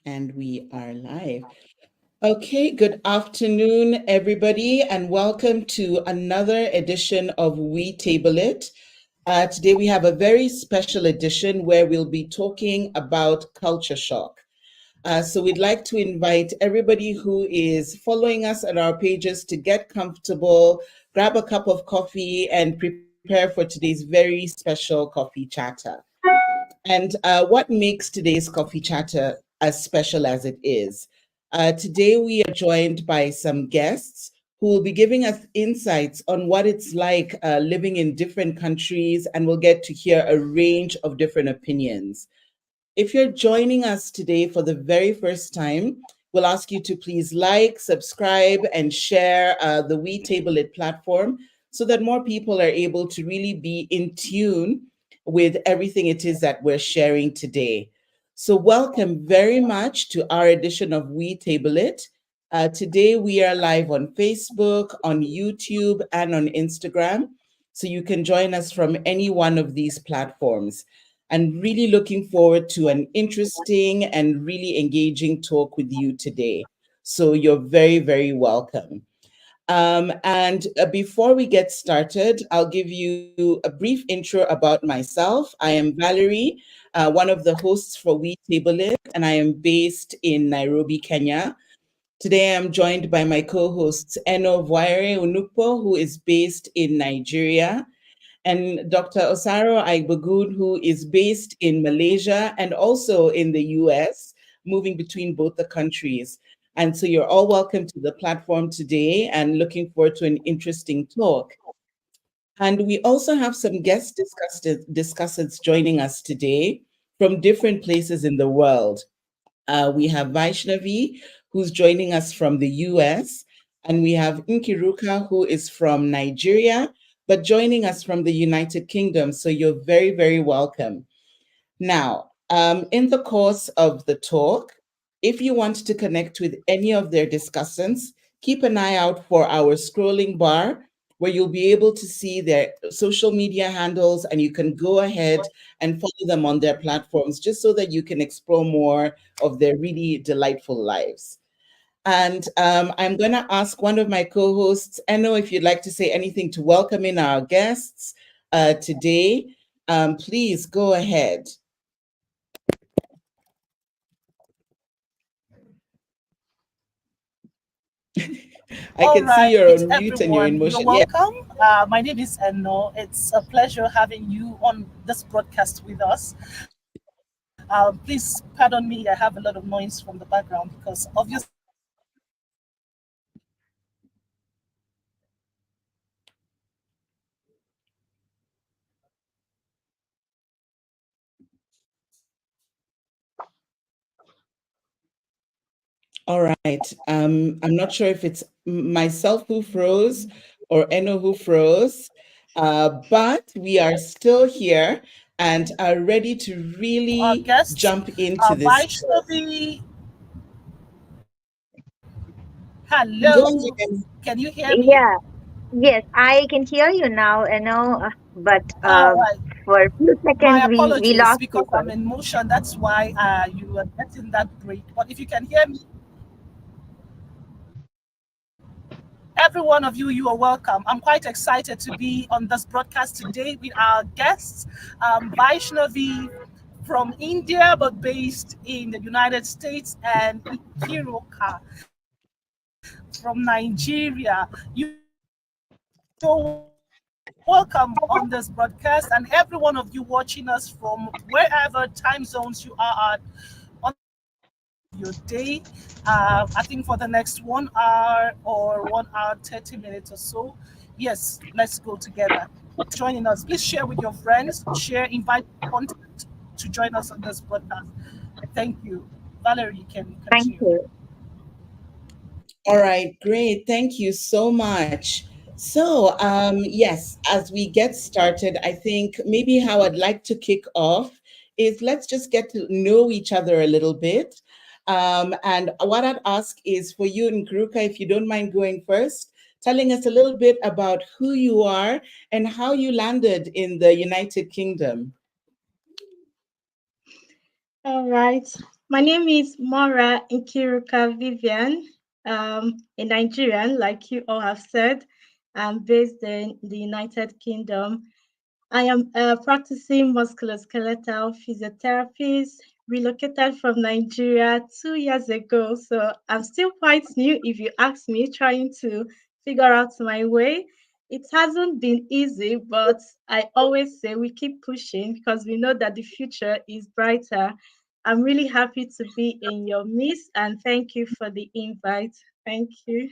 And we are live. Okay, good afternoon, everybody, and welcome to another edition of We Table It. Today we have a very special edition where we'll be talking about culture shock. So we'd like to invite everybody who is following us on our pages to get comfortable, grab a cup of coffee, and prepare for today's very special coffee chatter. And what makes today's coffee chatter as special as it is? Today, we are joined by some guests who will be giving us insights on what it's like living in different countries, and we'll get to hear a range of different opinions. If you're joining us today for the very first time, we'll ask you to please like, subscribe, and share the We Table It platform so that more people are able to really be in tune with everything it is that we're sharing today. So, welcome very much to our edition of We Table It. Today, we are live on Facebook, on YouTube, and on Instagram. So, you can join us from any one of these platforms. And really looking forward to an interesting and really engaging talk with you today. So, you're very, very welcome. And before we get started, I'll give you a brief intro about myself. I am Valerie, one of the hosts for We Table It, and I am based in Nairobi, Kenya. Today, I'm joined by my co-hosts Eno Voire Unukpo, who is based in Nigeria, and Dr. Osaro Aigbagun, who is based in Malaysia and also in the US, moving between both the countries. And so you're all welcome to the platform today and looking forward to an interesting talk. And we also have some guest discussants joining us today from different places in the world. We have Vaishnavi, who's joining us from the US, and we have Nkiruka, who is from Nigeria, but joining us from the United Kingdom. So you're very, very welcome. Now, in the course of the talk, if you want to connect with any of their discussants, keep an eye out for our scrolling bar where you'll be able to see their social media handles and you can go ahead and follow them on their platforms just so that you can explore more of their really delightful lives. And I'm going to ask one of my co hosts, Eno, if you'd like to say anything to welcome in our guests today, please go ahead. I All can see right, you're on mute and you're in everyone, you're motion. Yeah. welcome. My name is Enno. It's a pleasure having you on this broadcast with us. Please pardon me, I have a lot of noise from the background because obviously I'm in the UK and Nigeria are two different countries. All right. I'm not sure if it's myself who froze or Eno who froze, but we are still here and are ready to Our really guests, jump into this talk. Vaishnavi. Go Hello, ahead. can you hear me? Yeah, yes, I can hear you now, but All right. for a few seconds My we apologies lost because you I'm first. in motion. That's why you are getting that break. But if you can hear me, every one of you, you are welcome. I'm quite excited to be on this broadcast today with our guests, Vaishnavi from India but based in the United States, and Ikiroka from Nigeria. You're welcome on this broadcast, and every one of you watching us from wherever time zones you are at on this particular part of your day. I think for the next 1 hour or 1 hour, 30 minutes or so. Yes, let's go together. Thank you for joining us. Please share with your friends, share, invite contact to join us on this podcast. Thank you. Valerie, you can Thank continue. you. All right, great. Thank you so much. So, yes, as we get started, I think maybe how I'd like to kick off is let's just get to know each other a little bit. And what I'd ask is for you, Ngruka, if you don't mind going first, telling us a little bit about who you are and how you landed in the United Kingdom. All right. My name is Mora Nkiruka Vivian, a Nigerian, like you all have said. I'm based in the United Kingdom. I am a practicing musculoskeletal physiotherapist, relocated from Nigeria 2 years ago. So I'm still quite new, if you ask me, trying to figure out my way. It hasn't been easy, but I always say we keep pushing because we know that the future is brighter. I'm really happy to be in your midst and thank you for the invite. Thank you.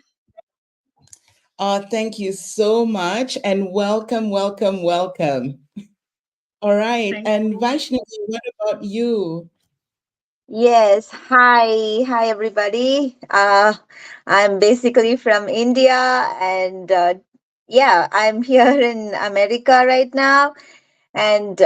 Thank you so much and welcome, welcome, welcome. All right. Thank And Vaishnavi, what about you? Yes, hi everybody. I'm basically from India, and yeah, I'm here in America right now, and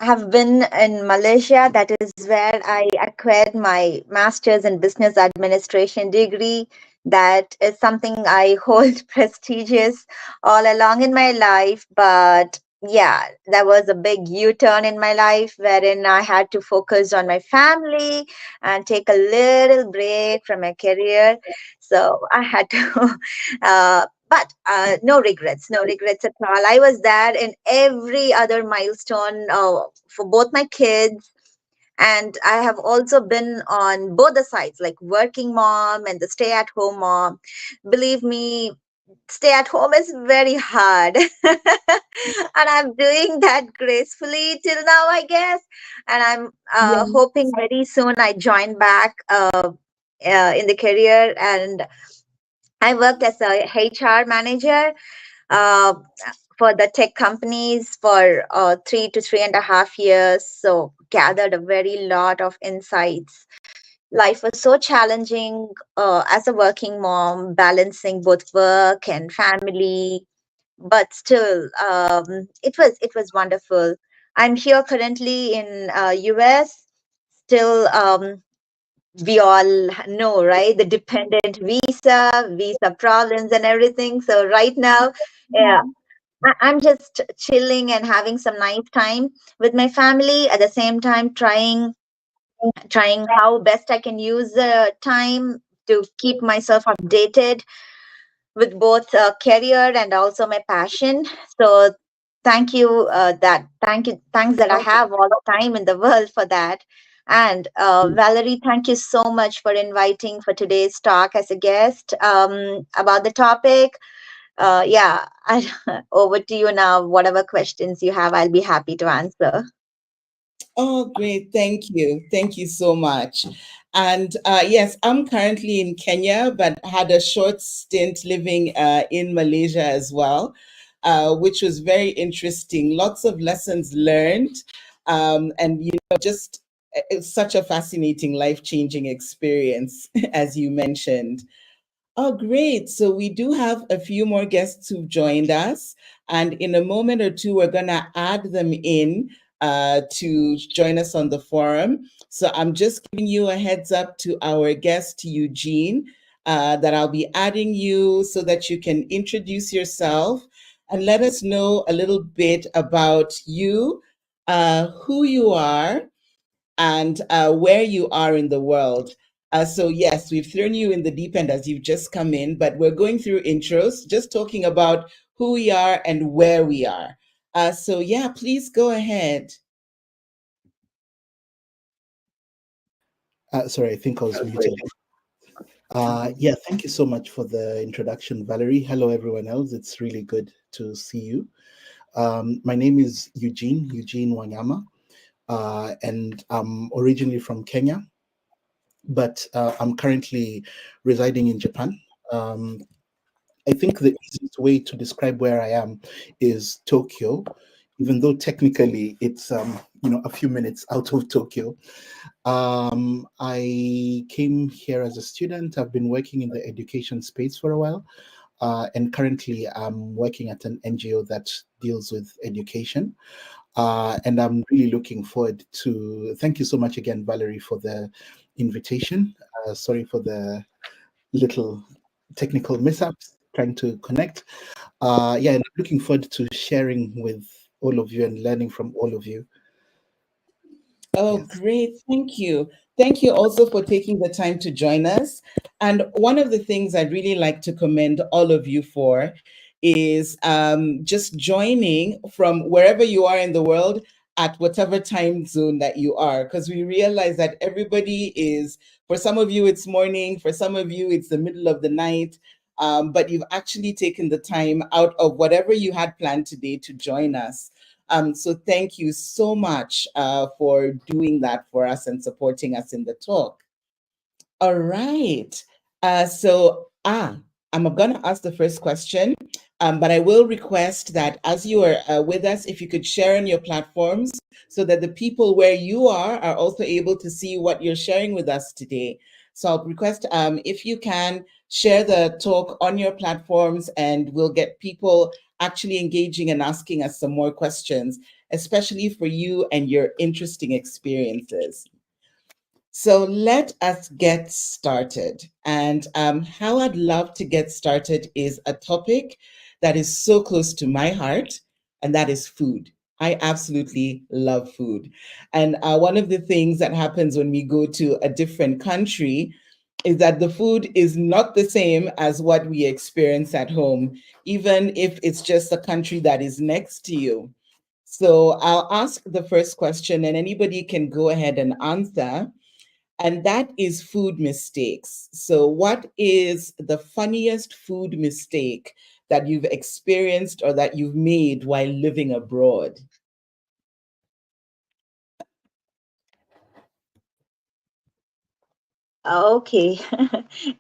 have been in Malaysia. That is where I acquired my master's in business administration degree. That is something I hold prestigious all along in my life. But yeah, there was a big U-turn in my life wherein I had to focus on my family and take a little break from my career. So I had to but no regrets, no regrets at all. I was there in every other milestone for both my kids. And I have also been on both the sides, like working mom and the stay at home mom. Believe me, stay at home is very hard. And I'm doing that gracefully till now, I guess. And I'm Yeah. hoping very soon I join back in the career. And I worked as a HR manager uh, for the tech companies for 3 to 3.5 years. So gathered a very lot of insights. Life was so challenging as a working mom, balancing both work and family. But still, it was wonderful. I'm here currently in US. Still, we all know, right? The dependent visa problems, and everything. So right now, yeah, I'm just chilling and having some nice time with my family. At the same time, trying how best I can use the time to keep myself updated with both career and also my passion. So thanks that I have all the time in the world for that. And Valerie, thank you so much for inviting for today's talk as a guest about the topic. Yeah, over to you now. Whatever questions you have, I'll be happy to answer. Oh, great. Thank you. Thank you so much. And yes, I'm currently in Kenya, but had a short stint living in Malaysia as well, which was very interesting. Lots of lessons learned. And, just it's such a fascinating, life changing experience, as you mentioned. Oh, great. So we do have a few more guests who've joined us. And in a moment or two, we're going to add them in to join us on the forum. So I'm just giving you a heads up to our guest, Eugene, that I'll be adding you so that you can introduce yourself and let us know a little bit about you, who you are, and where you are in the world. So, yes, we've thrown you in the deep end as you've just come in, but we're going through intros, just talking about who we are and where we are. So, yeah, please go ahead. Sorry, I think I was muted. Yeah, thank you so much for the introduction, Valerie. Hello, everyone else. It's really good to see you. My name is Eugene Wanyama, and I'm originally from Kenya, but I'm currently residing in Japan. Um, I think the easiest way to describe where I am is Tokyo, even though technically it's a few minutes out of Tokyo. I came here as a student. I've been working in the education space for a while, and currently I'm working at an NGO that deals with education. And I'm really looking forward to. Thank you so much again, Valerie, for the invitation. Sorry for the little technical mishaps trying to connect. Yeah, and I'm looking forward to sharing with all of you and learning from all of you. Oh, Yes. great. Thank you. Thank you also for taking the time to join us. And one of the things I'd really like to commend all of you for is just joining from wherever you are in the world at whatever time zone that you are, because we realize that everybody is, for some of you, it's morning, for some of you, it's the middle of the night. But you've actually taken the time out of whatever you had planned today to join us. So thank you so much for doing that for us and supporting us in the talk. All right. I'm going to ask the first question, but I will request that as you are with us, if you could share on your platforms so that the people where you are also able to see what you're sharing with us today. So I'll request if you can share the talk on your platforms, and we'll get people actually engaging and asking us some more questions, especially for you and your interesting experiences. So let us get started. And how I'd love to get started is a topic that is so close to my heart, and that is food. I absolutely love food. And one of the things that happens when we go to a different country is that the food is not the same as what we experience at home, even if it's just a country that is next to you. So I'll ask the first question, and anybody can go ahead and answer, and that is food mistakes. So, what is the funniest food mistake that you've experienced or that you've made while living abroad? Okay.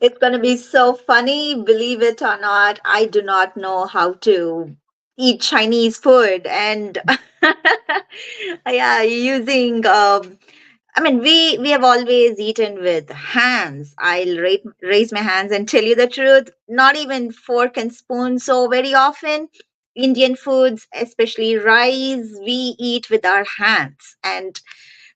It's going to be so funny. Believe it or not, I do not know how to eat Chinese food. And yeah, using, I mean, we have always eaten with hands. I'll raise my hands and tell you the truth. Not even fork and spoon. So very often, Indian foods, especially rice, we eat with our hands. And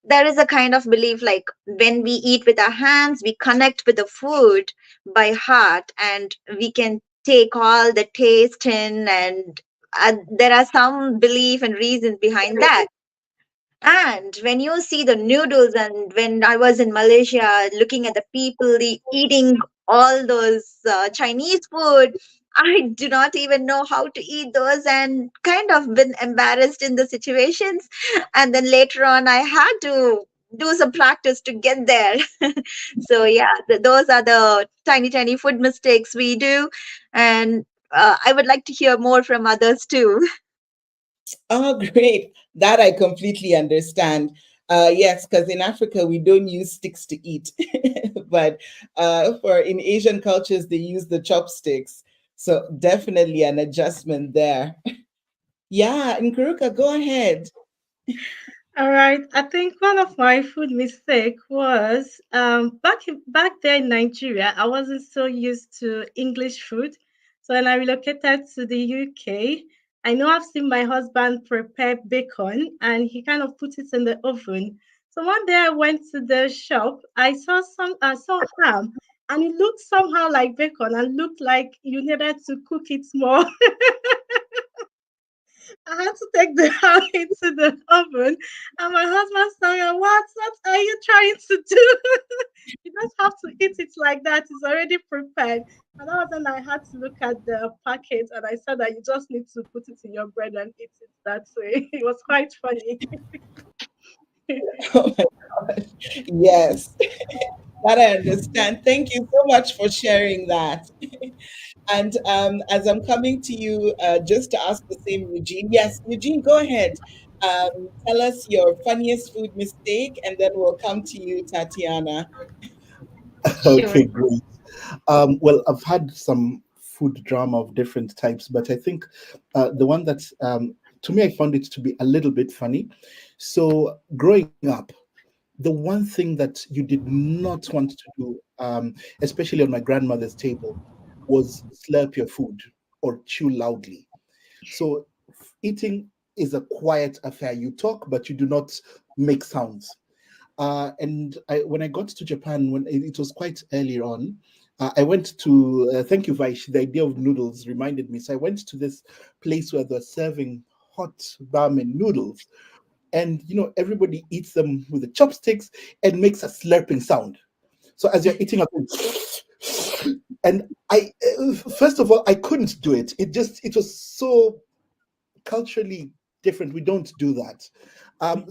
there is a kind of belief like when we eat with our hands, we connect with the food by heart, and we can take all the taste in. And there are some belief and reasons behind that. And when you see the noodles, and when I was in Malaysia looking at the people eating all those Chinese food, I do not even know how to eat those and kind of been embarrassed in the situations. And then later on, I had to do some practice to get there. So, yeah, those are the tiny, tiny food mistakes we do. And I would like to hear more from others too. Oh, great. That I completely understand. Yes, because in Africa, we don't use sticks to eat. But for in Asian cultures, they use the chopsticks. So definitely an adjustment there. Yeah, Nkuruka, go ahead. All right. I think one of my food mistake was back there in Nigeria. I wasn't so used to English food, so when I relocated to the UK, I know I've seen my husband prepare bacon, and he kind of put it in the oven. So one day I went to the shop. I saw ham, and it looked somehow like bacon, and looked like you needed to cook it more. I had to take the ham into the oven, and my husband said, What are you trying to do? You don't have to eat it like that. It's already prepared." And all of then I had to look at the packet, and I said that you just need to put it in your bread and eat it that way. It was quite funny. Oh my God. Yes, that I understand. Thank you so much for sharing that. And as I'm coming to you, just to ask the same, Eugene. Yes, Eugene, go ahead. Tell us your funniest food mistake, and then we'll come to you, Tatiana. Okay, great. Well, I've had some food drama of different types, but I think the one that, to me, I found it to be a little bit funny. So, growing up, the one thing that you did not want to do, especially on my grandmother's table, was slurp your food or chew loudly. So, eating is a quiet affair. You talk, but you do not make sounds. When I got to Japan, when it was quite earlier on, I went to, thank you, Vaish. The idea of noodles reminded me. So I went to this place where they're serving hot ramen noodles. and everybody eats them with the chopsticks and makes a slurping sound. So as you're eating up, and I first of all, I couldn't do it. It was so culturally different. We don't do that.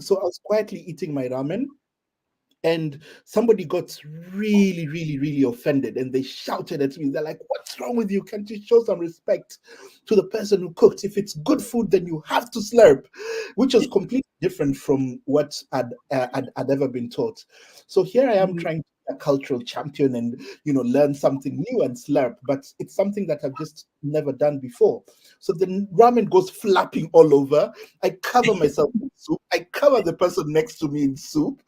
So I was quietly eating my ramen, and somebody got really, really, really offended, and they shouted at me. They're like, "What's wrong with you? Can't you show some respect to the person who cooked? If it's good food, then you have to slurp," which was completely different from what I'd ever been taught. So here I am Mhm. trying to be a cultural champion and learn something new and slurp, but it's something that I've just never done before. So the ramen goes flapping all over. I cover myself in soup. I cover the person next to me in soup.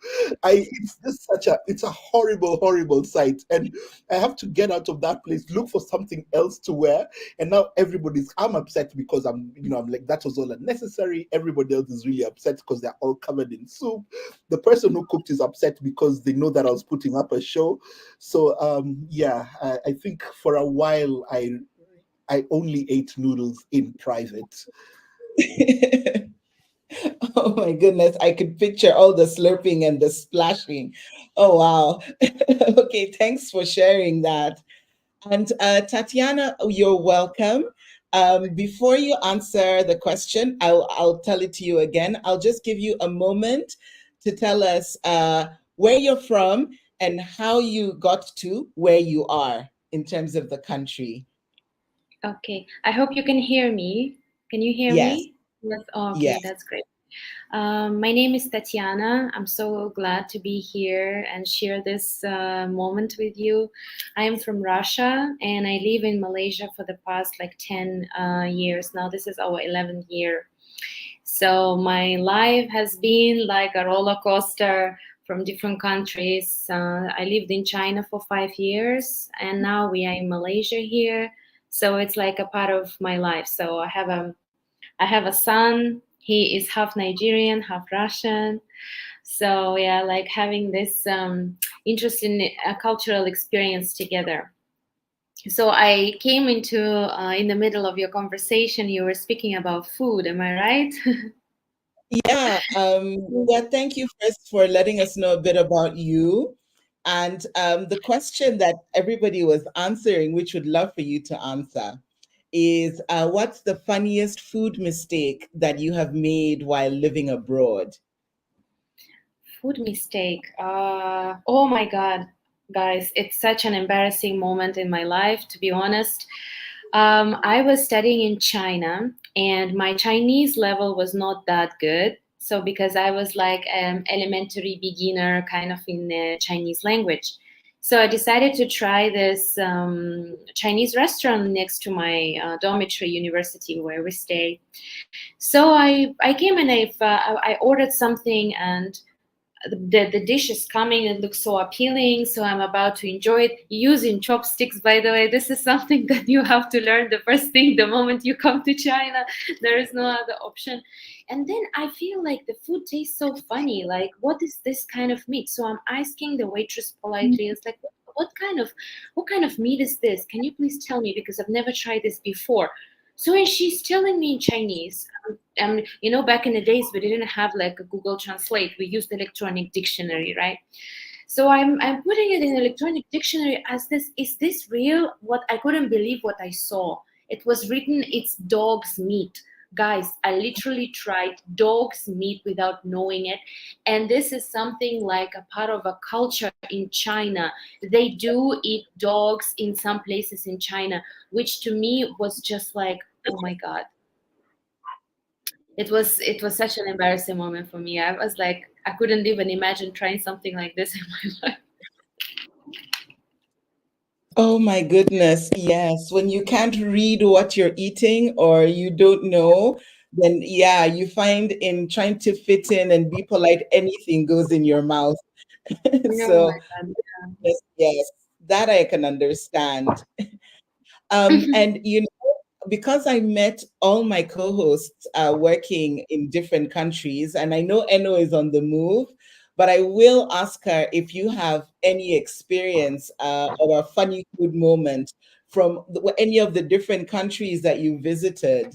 It's just it's a horrible, horrible sight. And I have to get out of that place, look for something else to wear. And now I'm upset because I'm like, that was all unnecessary. Everybody else is really upset because they're all covered in soup. The person who cooked is upset because they know that I was putting up a show. So yeah, I think for a while I only ate noodles in private. Oh my goodness, I could picture all the slurping and the splashing. Oh wow. Okay, thanks for sharing that. And Tatiana, you're welcome. Before you answer the question, I'll tell it to you again. I'll just give you a moment to tell us where you're from and how you got to where you are in terms of the country. Okay, I hope you can hear me. Can you hear Yes, me? Yes. Okay, yes. that's great. My name is Tatiana. I'm so glad to be here and share this moment with you. I am from Russia and I live in Malaysia for the past like 10 years now. This is our 11th year. So my life has been like a roller coaster from different countries. I lived in China for 5 years and now we are in Malaysia here. So it's like a part of my life. So I have a son. He is half Nigerian, half Russian. So yeah, like having this interesting cultural experience together. So I came into in the middle of your conversation. You were speaking about food. Am I right? Yeah, yeah, thank you first for letting us know a bit about you. And the question that everybody was answering, which would love for you to answer, is what's the funniest food mistake that you have made while living abroad? Food mistake. Oh my God, guys, it's such an embarrassing moment in my life, to be honest. I was studying in China, and my Chinese level was not that good. So, because I was like elementary beginner kind of in the Chinese language. So, I decided to try this Chinese restaurant next to my dormitory university where we stay. So, I came and I ordered something, and the dish is coming. It looks so appealing, so I'm about to enjoy it using chopsticks. By the way, this is something that you have to learn the first thing the moment you come to China. There is no other option. And then I feel like the food tastes so funny, like what is this kind of meat? So I'm asking the waitress politely. It's like, what kind of meat is this? Can you please tell me, because I've never tried this before. So when she's telling me in Chinese, back in the days we didn't have like a Google Translate. We used electronic dictionary, right? So I'm putting it in electronic dictionary as this. Is this real? What I couldn't believe what I saw. It was written it's dog's meat. Guys, I literally tried dog's meat without knowing it. And this is something like a part of a culture in China. They do eat dogs in some places in China, which to me was just like, oh my God. It was such an embarrassing moment for me. I was like, I couldn't even imagine trying something like this in my life. Oh my goodness, yes. When you can't read what you're eating or you don't know, then yeah, you find in trying to fit in and be polite, anything goes in your mouth. Oh my So, God. yes, yes, that I can understand. And because I met all my co-hosts working in different countries, and I know Eno is on the move, but I will ask her if you have any experience or a funny food moment from any of the different countries that you visited.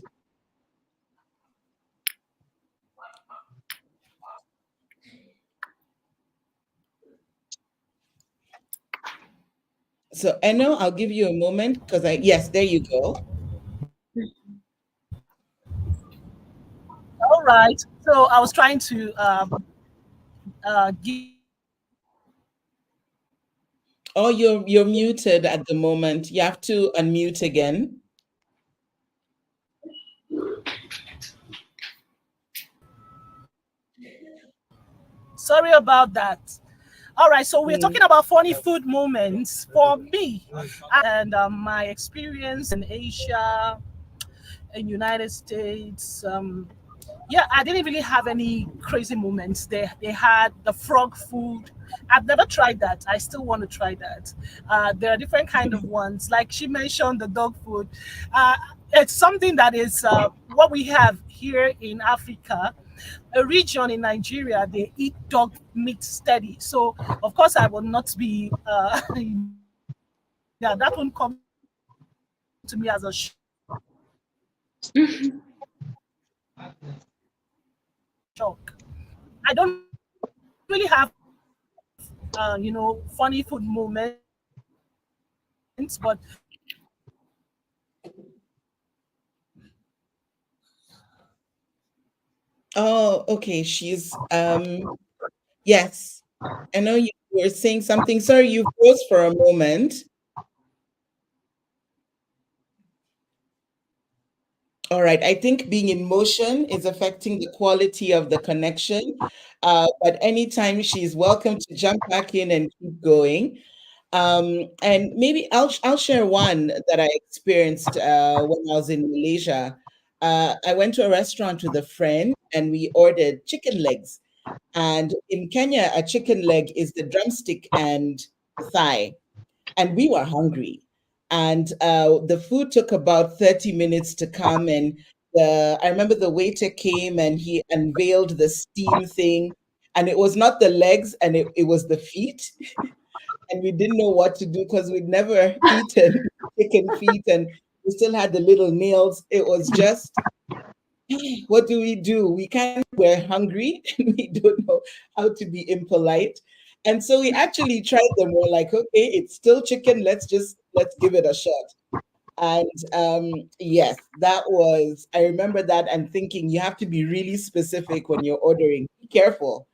So Eno, I'll give you a moment because yes, there you go. All right. So I was trying to give Oh, you're muted at the moment. You have to unmute again. sorry about that. All right, so we're Mm. talking about funny food moments for me and my experience in Asia, in United States. Yeah, I didn't really have any crazy moments. They had the frog food. I've never tried that. I still want to try that. There are different kind of ones. Like she mentioned, the dog food. Uh, it's something that is what we have here in Africa. A region in Nigeria, they eat dog meat steady. So of course, I will not be. Yeah, that won't come to me as a shock. I don't really have funny food moments, but Oh, okay. She's yes. I know you were saying something. Sorry, you froze for a moment. All right. I think being in motion is affecting the quality of the connection. But anytime she's welcome to jump back in and keep going. And maybe I'll share one that I experienced when I was in Malaysia. I went to a restaurant with a friend and we ordered chicken legs. And in Kenya, a chicken leg is the drumstick and the thigh. And we were hungry. And the food took about 30 minutes to come. And I remember the waiter came and he unveiled the steam thing. And it was not the legs, and it was the feet. And we didn't know what to do because we'd never eaten chicken feet and we still had the little nails. It was just, what do we do? We can't, we're hungry and we don't know how to be impolite. And so we actually tried them. We're like, okay, it's still chicken. Let's give it a shot. And yes, that was, I remember that and thinking you have to be really specific when you're ordering. Be careful.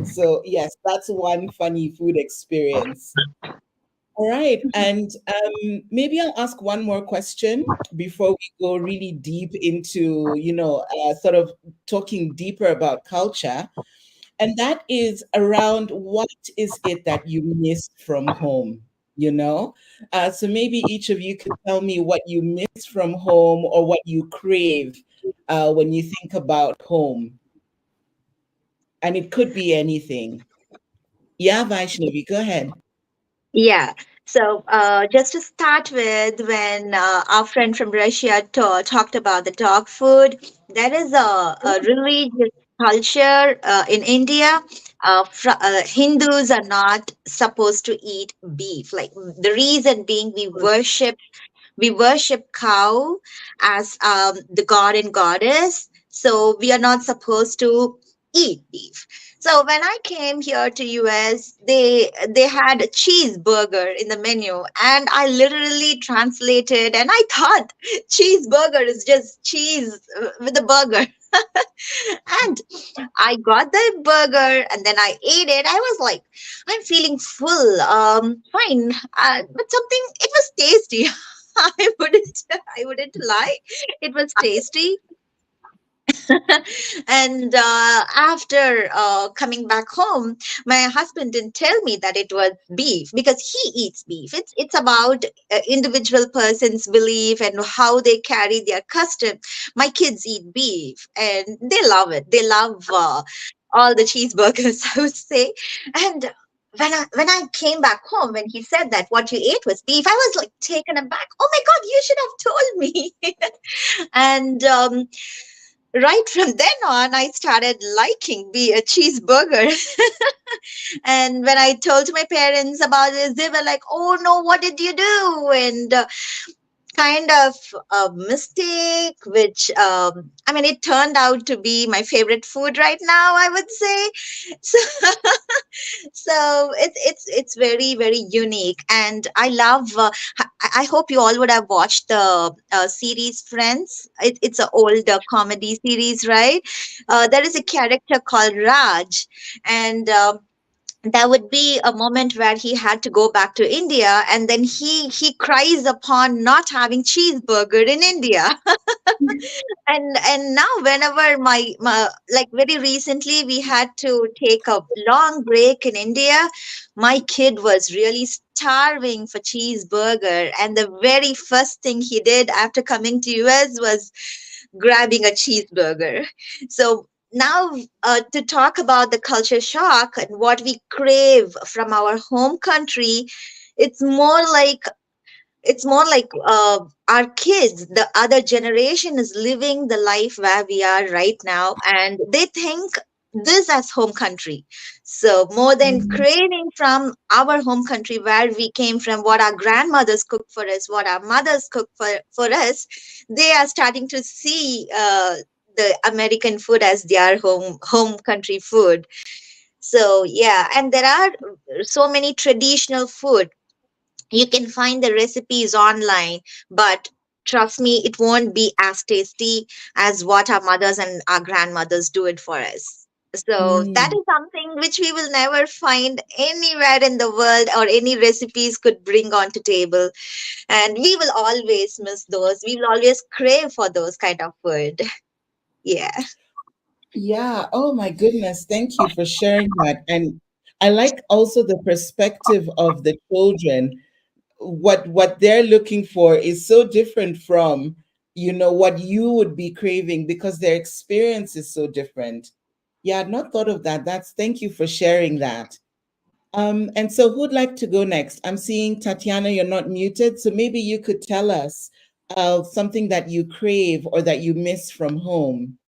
So yes, that's one funny food experience. All right. And maybe I'll ask one more question before we go really deep into, sort of talking deeper about culture. And that is around what is it that you miss from home? You know? So maybe each of you could tell me what you miss from home or what you crave when you think about home. And it could be anything. Yeah, Vaishnavi, go ahead. Yeah. So, just to start with, when our friend from Russia talked about the dog food, there is a religious culture in India. Hindus are not supposed to eat beef. Like the reason being, we worship cow as the god and goddess, so we are not supposed to eat beef. So when I came here to US, they had a cheeseburger in the menu, and I literally translated, and I thought cheeseburger is just cheese with a burger. And I got the burger and then I ate it. I was like, I'm feeling full. Fine. But something, it was tasty. I wouldn't lie. It was tasty. And after coming back home, my husband didn't tell me that it was beef because he eats beef. It's about individual person's belief and how they carry their custom. My kids eat beef and they love it. They love all the cheeseburgers, I would say. And when I came back home, when he said that what you ate was beef, I was like taken aback. Oh my God, you should have told me. And right from then on, I started liking be a cheeseburger. And when I told my parents about this, they were like, "Oh no, what did you do?" And kind of a mistake, which I mean, it turned out to be my favorite food right now, I would say. So, so it's very very unique, and I love. I hope you all would have watched the series Friends. It's an old comedy series, right? There is a character called Raj, and there would be a moment where he had to go back to India, and then he cries upon not having cheeseburger in India. And now whenever my like very recently we had to take a long break in India, my kid was really starving for cheeseburger, and the very first thing he did after coming to US was grabbing a cheeseburger. So now, to talk about the culture shock and what we crave from our home country, it's more like our kids, the other generation, is living the life where we are right now, and they think this as home country. So more than Mhm. craving from our home country where we came from, what our grandmothers cook for us, what our mothers cook for us, they are starting to see the American food as their home country food. So yeah, and there are so many traditional food. You can find the recipes online, but trust me, it won't be as tasty as what our mothers and our grandmothers do it for us. So that Mm. is something which we will never find anywhere in the world, or any recipes could bring onto table. And we will always miss those. We will always crave for those kind of food. Yeah. Yeah. Oh my goodness. Thank you for sharing that. And I like also the perspective of the children. What they're looking for is so different from, what you would be craving, because their experience is so different. Yeah, I'd not thought of that. Thank you for sharing that. And so who'd like to go next? I'm seeing Tatiana, you're not muted, so maybe you could tell us something that you crave or that you miss from home.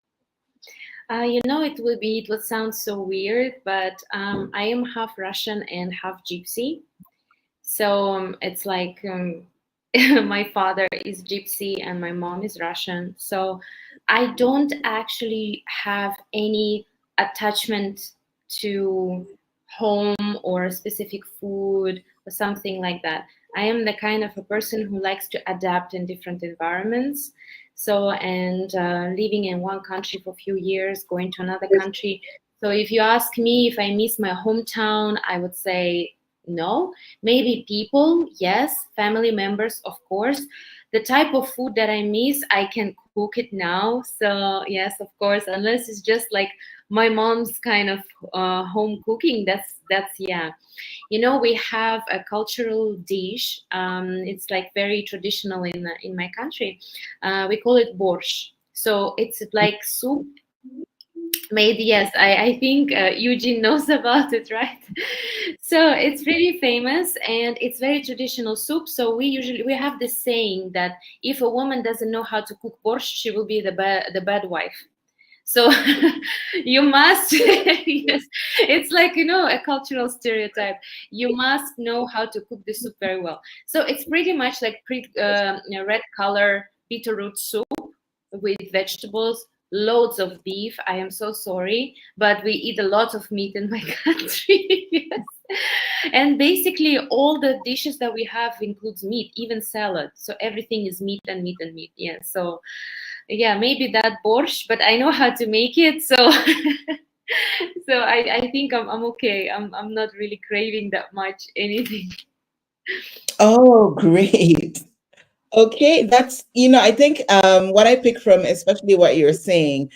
It would sound so weird, but I am half Russian and half Gypsy. So it's like my father is Gypsy and my mom is Russian. So I don't actually have any attachment to home or specific food or something like that. I am the kind of a person who likes to adapt in different environments. So, and living in one country for a few years, going to another country. So, if you ask me if I miss my hometown, I would say no. Maybe people, yes. Family members, of course. The type of food that I miss, I can cook it now. So, yes, of course, unless it's just like my mom's kind of home cooking. That's yeah. We have a cultural dish. It's like very traditional in my country. We call it borscht. So it's like soup made. Yes, I think Eugene knows about it, right? So it's really famous and it's very traditional soup. So we have this saying that if a woman doesn't know how to cook borscht, she will be the bad wife. So you must, yes, it's like, a cultural stereotype. You must know how to cook the soup very well. So it's pretty much like red color beetroot soup with vegetables, loads of beef. I am so sorry, but we eat a lot of meat in my country. Yes. And basically all the dishes that we have includes meat, even salad. So everything is meat and meat and meat. Yeah. So yeah, maybe that borscht, but I know how to make it. So so I think I'm okay. I'm not really craving that much anything. Oh, great. Okay, I think what I pick from, especially what you're saying,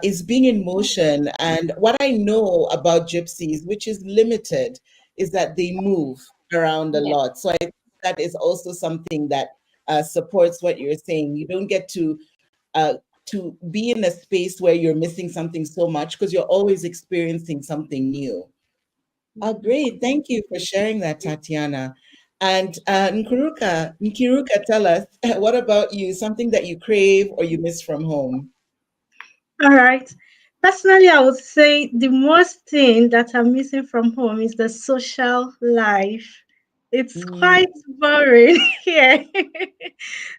is being in motion. And what I know about gypsies, which is limited, is that they move around a Yeah. lot. So I think that is also something that supports what you're saying. You don't get uh, to be in a space where you're missing something so much, because you're always experiencing something new. Oh, great. Thank you for sharing that, Tatiana. And Nkiruka, tell us, what about you? Something that you crave or you miss from home? All right. Personally, I would say the most thing that I'm missing from home is the social life. It's Mm. quite boring here.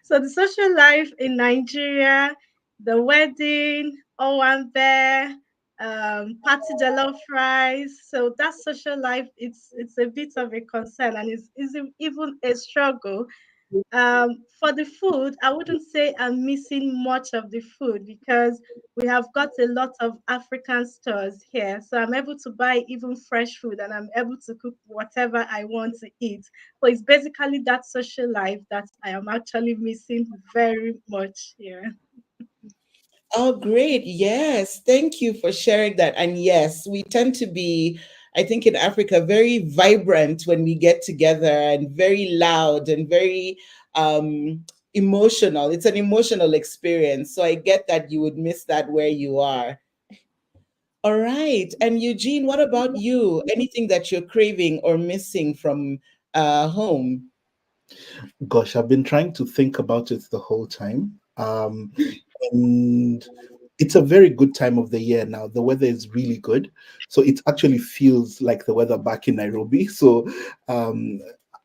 So the social life in Nigeria, the wedding, Owambe, party jollof rice. So that social life, it's a bit of a concern, and it's even a struggle. For the food, I wouldn't say I'm missing much of the food because we have got a lot of African stores here. So I'm able to buy even fresh food and I'm able to cook whatever I want to eat. So it's basically that social life that I am actually missing very much here. Oh, great. Yes. Thank you for sharing that. And yes, we tend to be, I think, in Africa, very vibrant when we get together and very loud and very emotional. It's an emotional experience. So I get that you would miss that where you are. All right. And Eugene, what about you? Anything that you're craving or missing from home? Gosh, I've been trying to think about it the whole time. And it's a very good time of the year now. The weather is really good. So it actually feels like the weather back in Nairobi. So, um,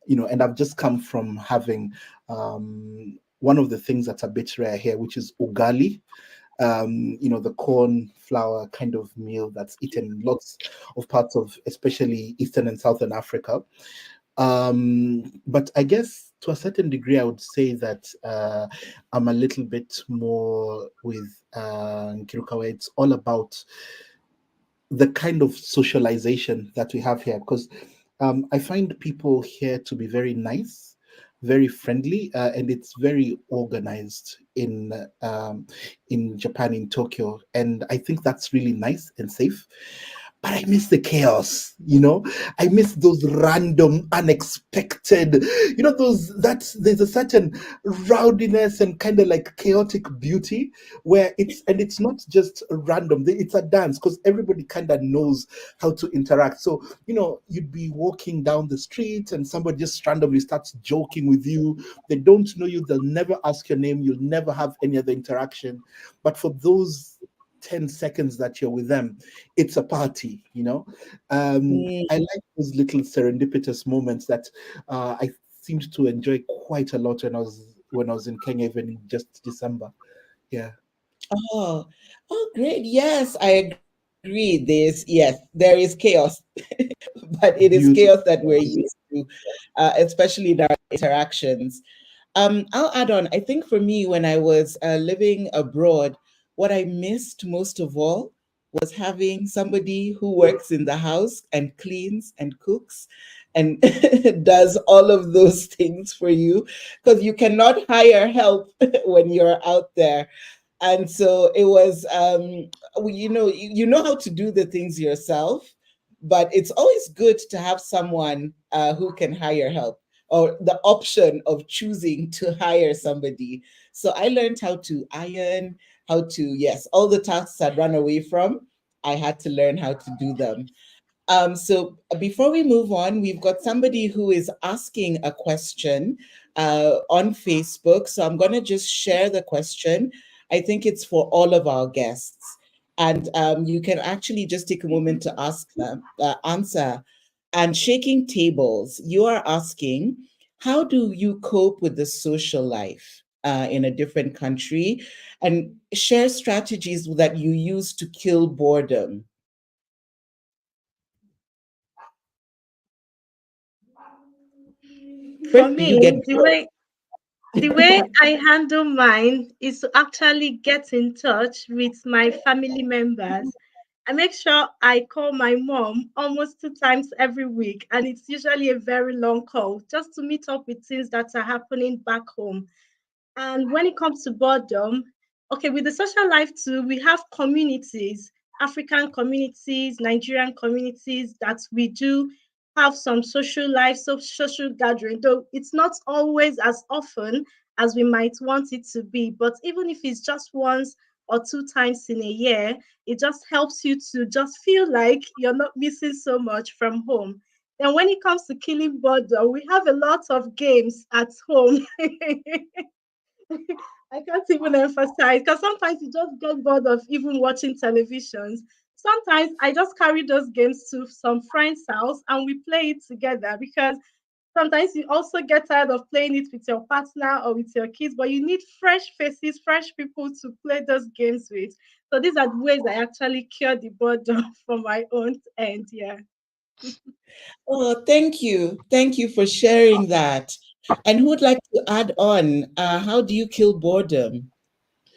and I've just come from having one of the things that's a bit rare here, which is ugali. The corn flour kind of meal that's eaten in lots of parts of especially Eastern and Southern Africa. But I guess to a certain degree, I would say that I'm a little bit more with Kirukawa. It's all about the kind of socialization that we have here, because I find people here to be very nice, very friendly, and it's very organized in Japan, in Tokyo, and I think that's really nice and safe. But I miss the chaos. I miss those random, unexpected, those that's there's a certain rowdiness and kind of like chaotic beauty where it's not just random, it's a dance because everybody kind of knows how to interact. So, you'd be walking down the street and somebody just randomly starts joking with you. They don't know you, they'll never ask your name, you'll never have any other interaction. But for those 10 seconds that you're with them, it's a party. I like those little serendipitous moments that I seemed to enjoy quite a lot when I was in Kenya, even in just December. Yeah. Oh, oh, great. Yes, I agree. Yes, there is chaos, but it is chaos that we're Beautiful. used to, especially in our interactions. I'll add on. I think for me, when I was living abroad, what I missed most of all was having somebody who works in the house and cleans and cooks and does all of those things for you because you cannot hire help when you're out there. And so it was you know how to do the things yourself, but it's always good to have someone who can hire help, or the option of choosing to hire somebody. So I learned how to iron, how to, yes, all the tasks I'd run away from, I had to learn how to do them. So before we move on, we've got somebody who is asking a question on Facebook. So I'm going to just share the question. I think it's for all of our guests. And you can actually just take a moment to ask them, answer. And shaking tables, you are asking, how do you cope with the social life in a different country? And share strategies that you use to kill boredom. For Where do you get me, the way I handle mine is to actually get in touch with my family members. I make sure I call my mom almost 2 times every week, and it's usually a very long call just to meet up with things that are happening back home. And when it comes to boredom, okay, with the social life too, we have communities, African communities, Nigerian communities that we do have some social life, social gathering, though it's not always as often as we might want it to be. But even if it's just once or 2 times in a year, it just helps you to just feel like you're not missing so much from home. Then when it comes to killing boredom, we have a lot of games at home. I can't even emphasize because sometimes you just get bored of even watching televisions. Sometimes I just carry those games to some friend's house and we play it together because Sometimes you also get tired of playing it with your partner or with your kids, but you need fresh faces, fresh people to play those games with. So these are the ways I actually cure the boredom from my own end. Yeah. Oh, thank you. Thank you for sharing that. And who would like to add on? How do you kill boredom?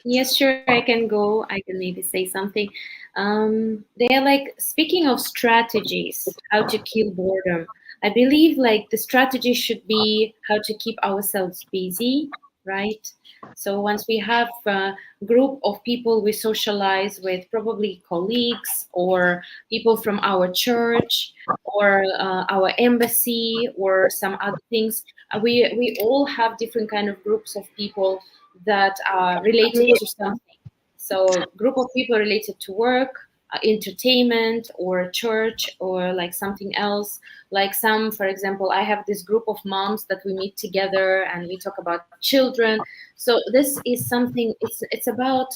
Yes, sure, I can go. I can maybe say something. They're like, speaking of strategies, how to kill boredom. I believe like the strategy should be how to keep ourselves busy, right? So once we have a group of people we socialize with, probably colleagues or people from our church or our embassy or some other things, we all have different kind of groups of people that are related to something. So group of people related to work, entertainment, or church, or like something else. Like some, for example, I have this group of moms that we meet together and we talk about children. So this is something. It's about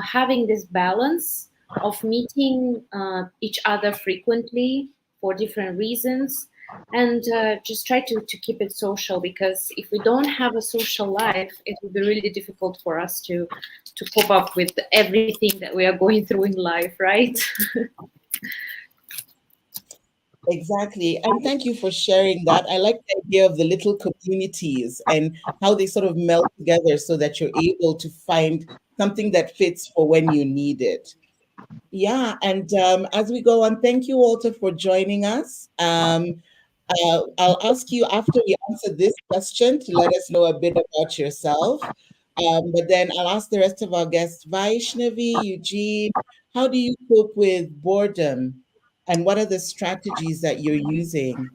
having this balance of meeting each other frequently for different reasons, and just try to keep it social, because if we don't have a social life, it will be really difficult for us to cope up with everything that we are going through in life, right? Exactly. And thank you for sharing that. I like the idea of the little communities and how they sort of meld together so that you're able to find something that fits for when you need it. Yeah. And as we go on, thank you, Walter, for joining us. I'll ask you after you answer this question to let us know a bit about yourself. But then I'll ask the rest of our guests, Vaishnavi, Eugene, how do you cope with boredom? And what are the strategies that you're using?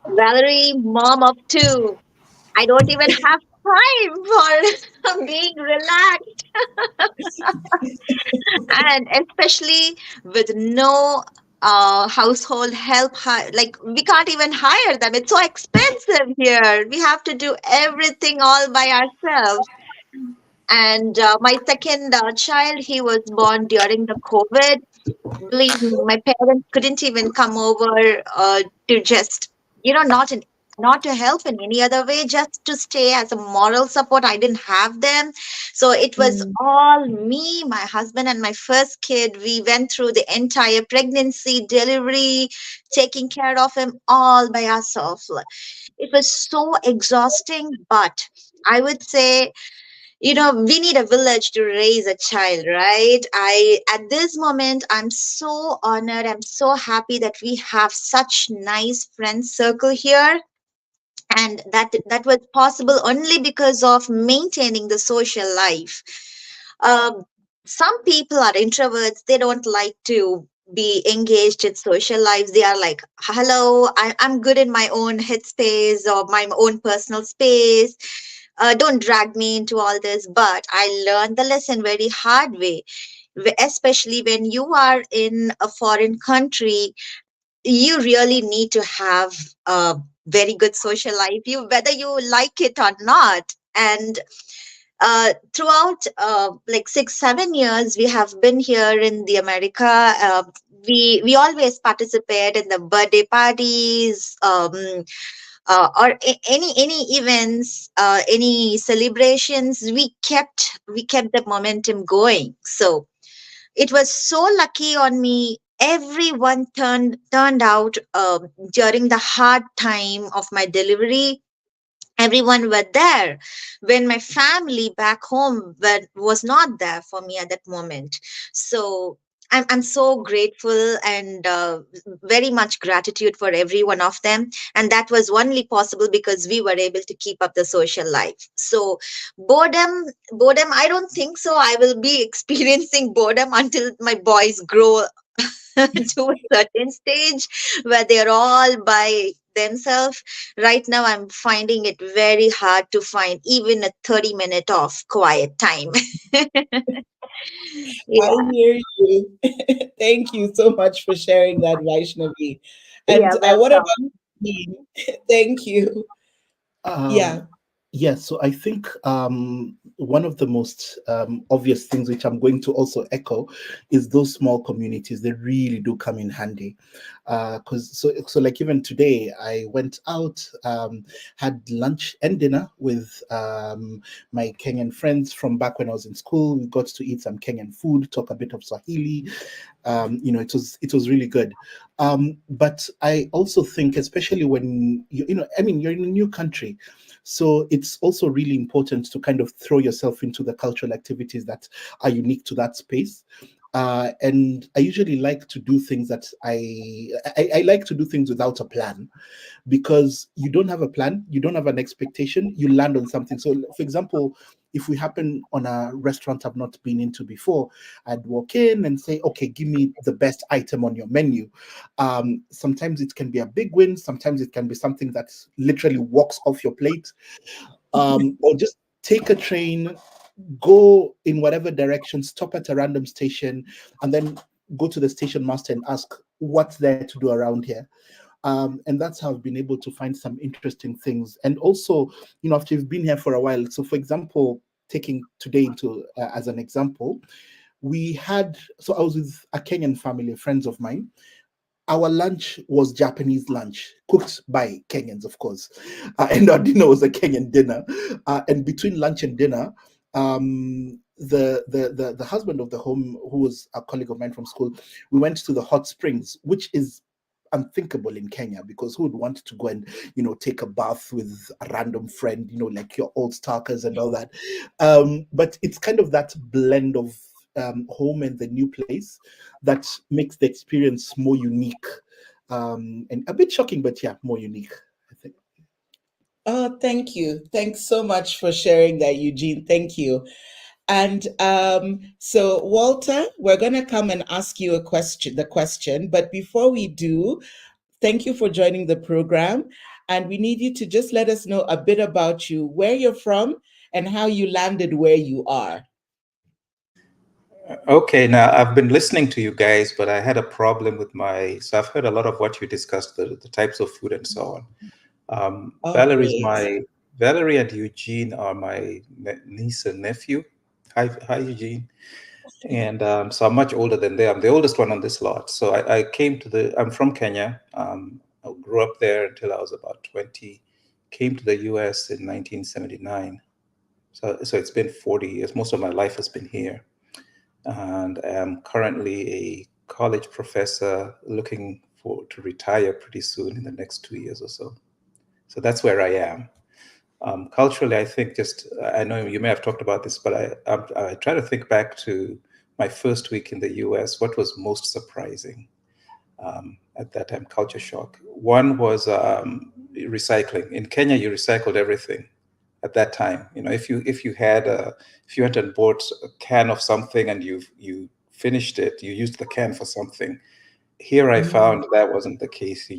Valerie, mom of two. I don't even have time for being relaxed. And especially with no household help, like we can't even hire them. It's so expensive here. We have to do everything all by ourselves. And my second child, he was born during the COVID. Believe me, my parents couldn't even come over to just, not not to help in any other way, just to stay as a moral support. I didn't have them. So it was Mm, all me, my husband, and my first kid. We went through the entire pregnancy, delivery, taking care of him all by ourselves. It was so exhausting, but I would say, we need a village to raise a child, right? At this moment, I'm so honored, I'm so happy that we have such nice friend circle here, and that was possible only because of maintaining the social life. um, some people are introverts, they don't like to be engaged in social lives. They are like, hello, I'm good in my own headspace or my own personal space. Don't drag me into all this. But I learned the lesson very hard way, especially when you are in a foreign country. You really need to have a very good social life, you whether you like it or not. And throughout like 6 7 years we have been here in the America, we always participate in the birthday parties, or any events, any celebrations. We kept the momentum going. So it was so lucky on me. Everyone turned out during the hard time of my delivery. Everyone were there when my family back home was not there for me at that moment. So I'm so grateful, and very much gratitude for every one of them. And that was only possible because we were able to keep up the social life. So boredom, I don't think so I will be experiencing boredom until my boys grow to a certain stage where they're all by themselves. Right now, I'm finding it very hard to find even a 30 minute of quiet time. I Yeah, hear you. Thank you so much for sharing that, Vaishnavi. yeah, And what about welcome. me? Thank you. Um, Yeah. yes, so I think one of the most obvious things, which I'm going to also echo, is those small communities. They really do come in handy. Because so like even today I went out, had lunch and dinner with my Kenyan friends from back when I was in school. We got to eat some Kenyan food, talk a bit of Swahili. It was really good. But I also think, especially when I mean, you're in a new country, so it's also really important to kind of throw yourself into the cultural activities that are unique to that space. And I usually like to do things that I like to do things without a plan, because you don't have a plan, you don't have an expectation, you land on something. So, for example, if we happen on a restaurant I've not been into before, I'd walk in and say, okay, give me the best item on your menu. Sometimes it can be a big win, sometimes it can be something that literally walks off your plate, or just take a train, go in whatever direction, stop at a random station, and then go to the station master and ask what's there to do around here. And that's how I've been able to find some interesting things. And also, after you've been here for a while, so for example, taking today into as an example, so I was with a Kenyan family, friends of mine. Our lunch was Japanese lunch, cooked by Kenyans, of course, and our dinner was a Kenyan dinner. And between lunch and dinner, the husband of the home, who was a colleague of mine from school, we went to the hot springs, which is unthinkable in Kenya, because who would want to go and take a bath with a random friend, like your old stalkers and all that. But it's kind of that blend of home and the new place that makes the experience more unique, and a bit shocking, but yeah, more unique, I think. Oh, thank you. Thanks so much for sharing that, Eugene. Thank you. And so, Walter, we're going to come and ask you the question. But before we do, thank you for joining the program. And we need you to just let us know a bit about you, where you're from, and how you landed where you are. Okay, now I've been listening to you guys, but I had a problem with so I've heard a lot of what you discussed, the types of food and so on. Oh, great. Valerie and Eugene are my niece and nephew. Hi, Eugene. And so I'm much older than them. I'm the oldest one on this lot. So I I'm from Kenya. I grew up there until I was about 20. Came to the US in 1979. So it's been 40 years. Most of my life has been here. And am currently a college professor looking to retire pretty soon in the next 2 years or so. So that's where I am. Culturally, I think I know you may have talked about this, but I try to think back to my first week in the US. What was most surprising at that time? Culture shock. One was recycling. In Kenya, you recycled everything at that time. If you went and bought a can of something and you finished it, you used the can for something. Here I found that wasn't the case.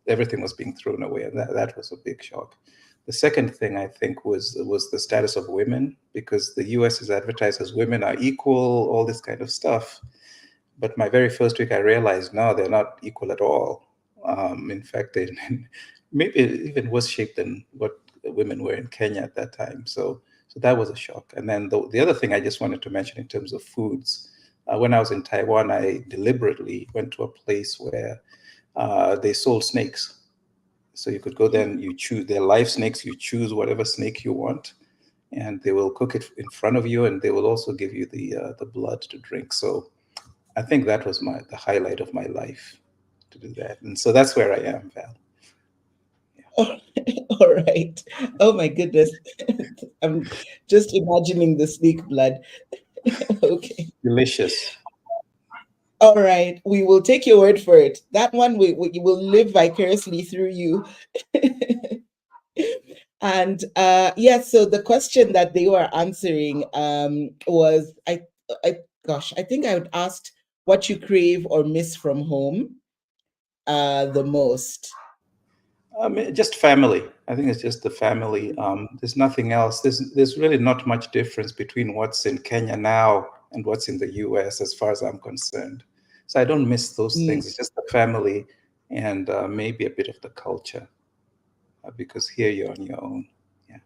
Everything was being thrown away, and that was a big shock. The second thing I think was the status of women, because the US is advertised as women are equal, all this kind of stuff. But my very first week, I realized no, they're not equal at all. In fact, they maybe even worse shape than what women were in Kenya at that time. So that was a shock. And then the other thing I just wanted to mention in terms of foods, when I was in Taiwan, I deliberately went to a place where they sold snakes. So you could go there and you choose their live snakes. You choose whatever snake you want, and they will cook it in front of you, and they will also give you the blood to drink. So I think that was the highlight of my life, to do that. And so that's where I am, Val. Oh, all right. Oh my goodness. I'm just imagining the snake blood. Okay. Delicious. All right. We will take your word for it. That one we will live vicariously through you. And yes, so the question that they were answering was I gosh, I think I would asked what you crave or miss from home the most. Just family. I think it's just the family. There's nothing else. There's really not much difference between what's in Kenya now and what's in the US, as far as I'm concerned. So I don't miss those Mm, things. It's just the family and maybe a bit of the culture, because here you're on your own. Yeah.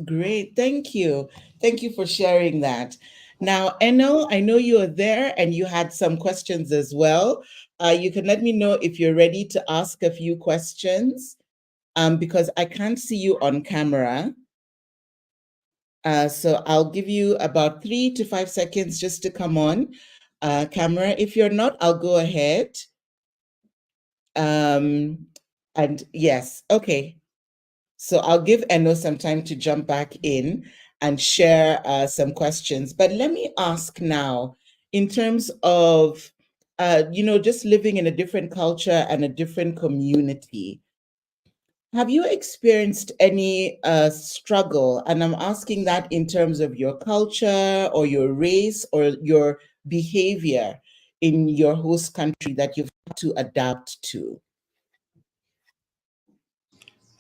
great. Thank you. Thank you for sharing that. Now, Eno, I know you are there and you had some questions as well. You can let me know if you're ready to ask a few questions, because I can't see you on camera. So I'll give you about 3 to 5 seconds just to come on camera. If you're not, I'll go ahead. And yes, okay. So I'll give Eno some time to jump back in and share some questions. But let me ask now, in terms of, just living in a different culture and a different community, have you experienced any struggle? And I'm asking that in terms of your culture or your race or your behavior in your host country that you've had to adapt to.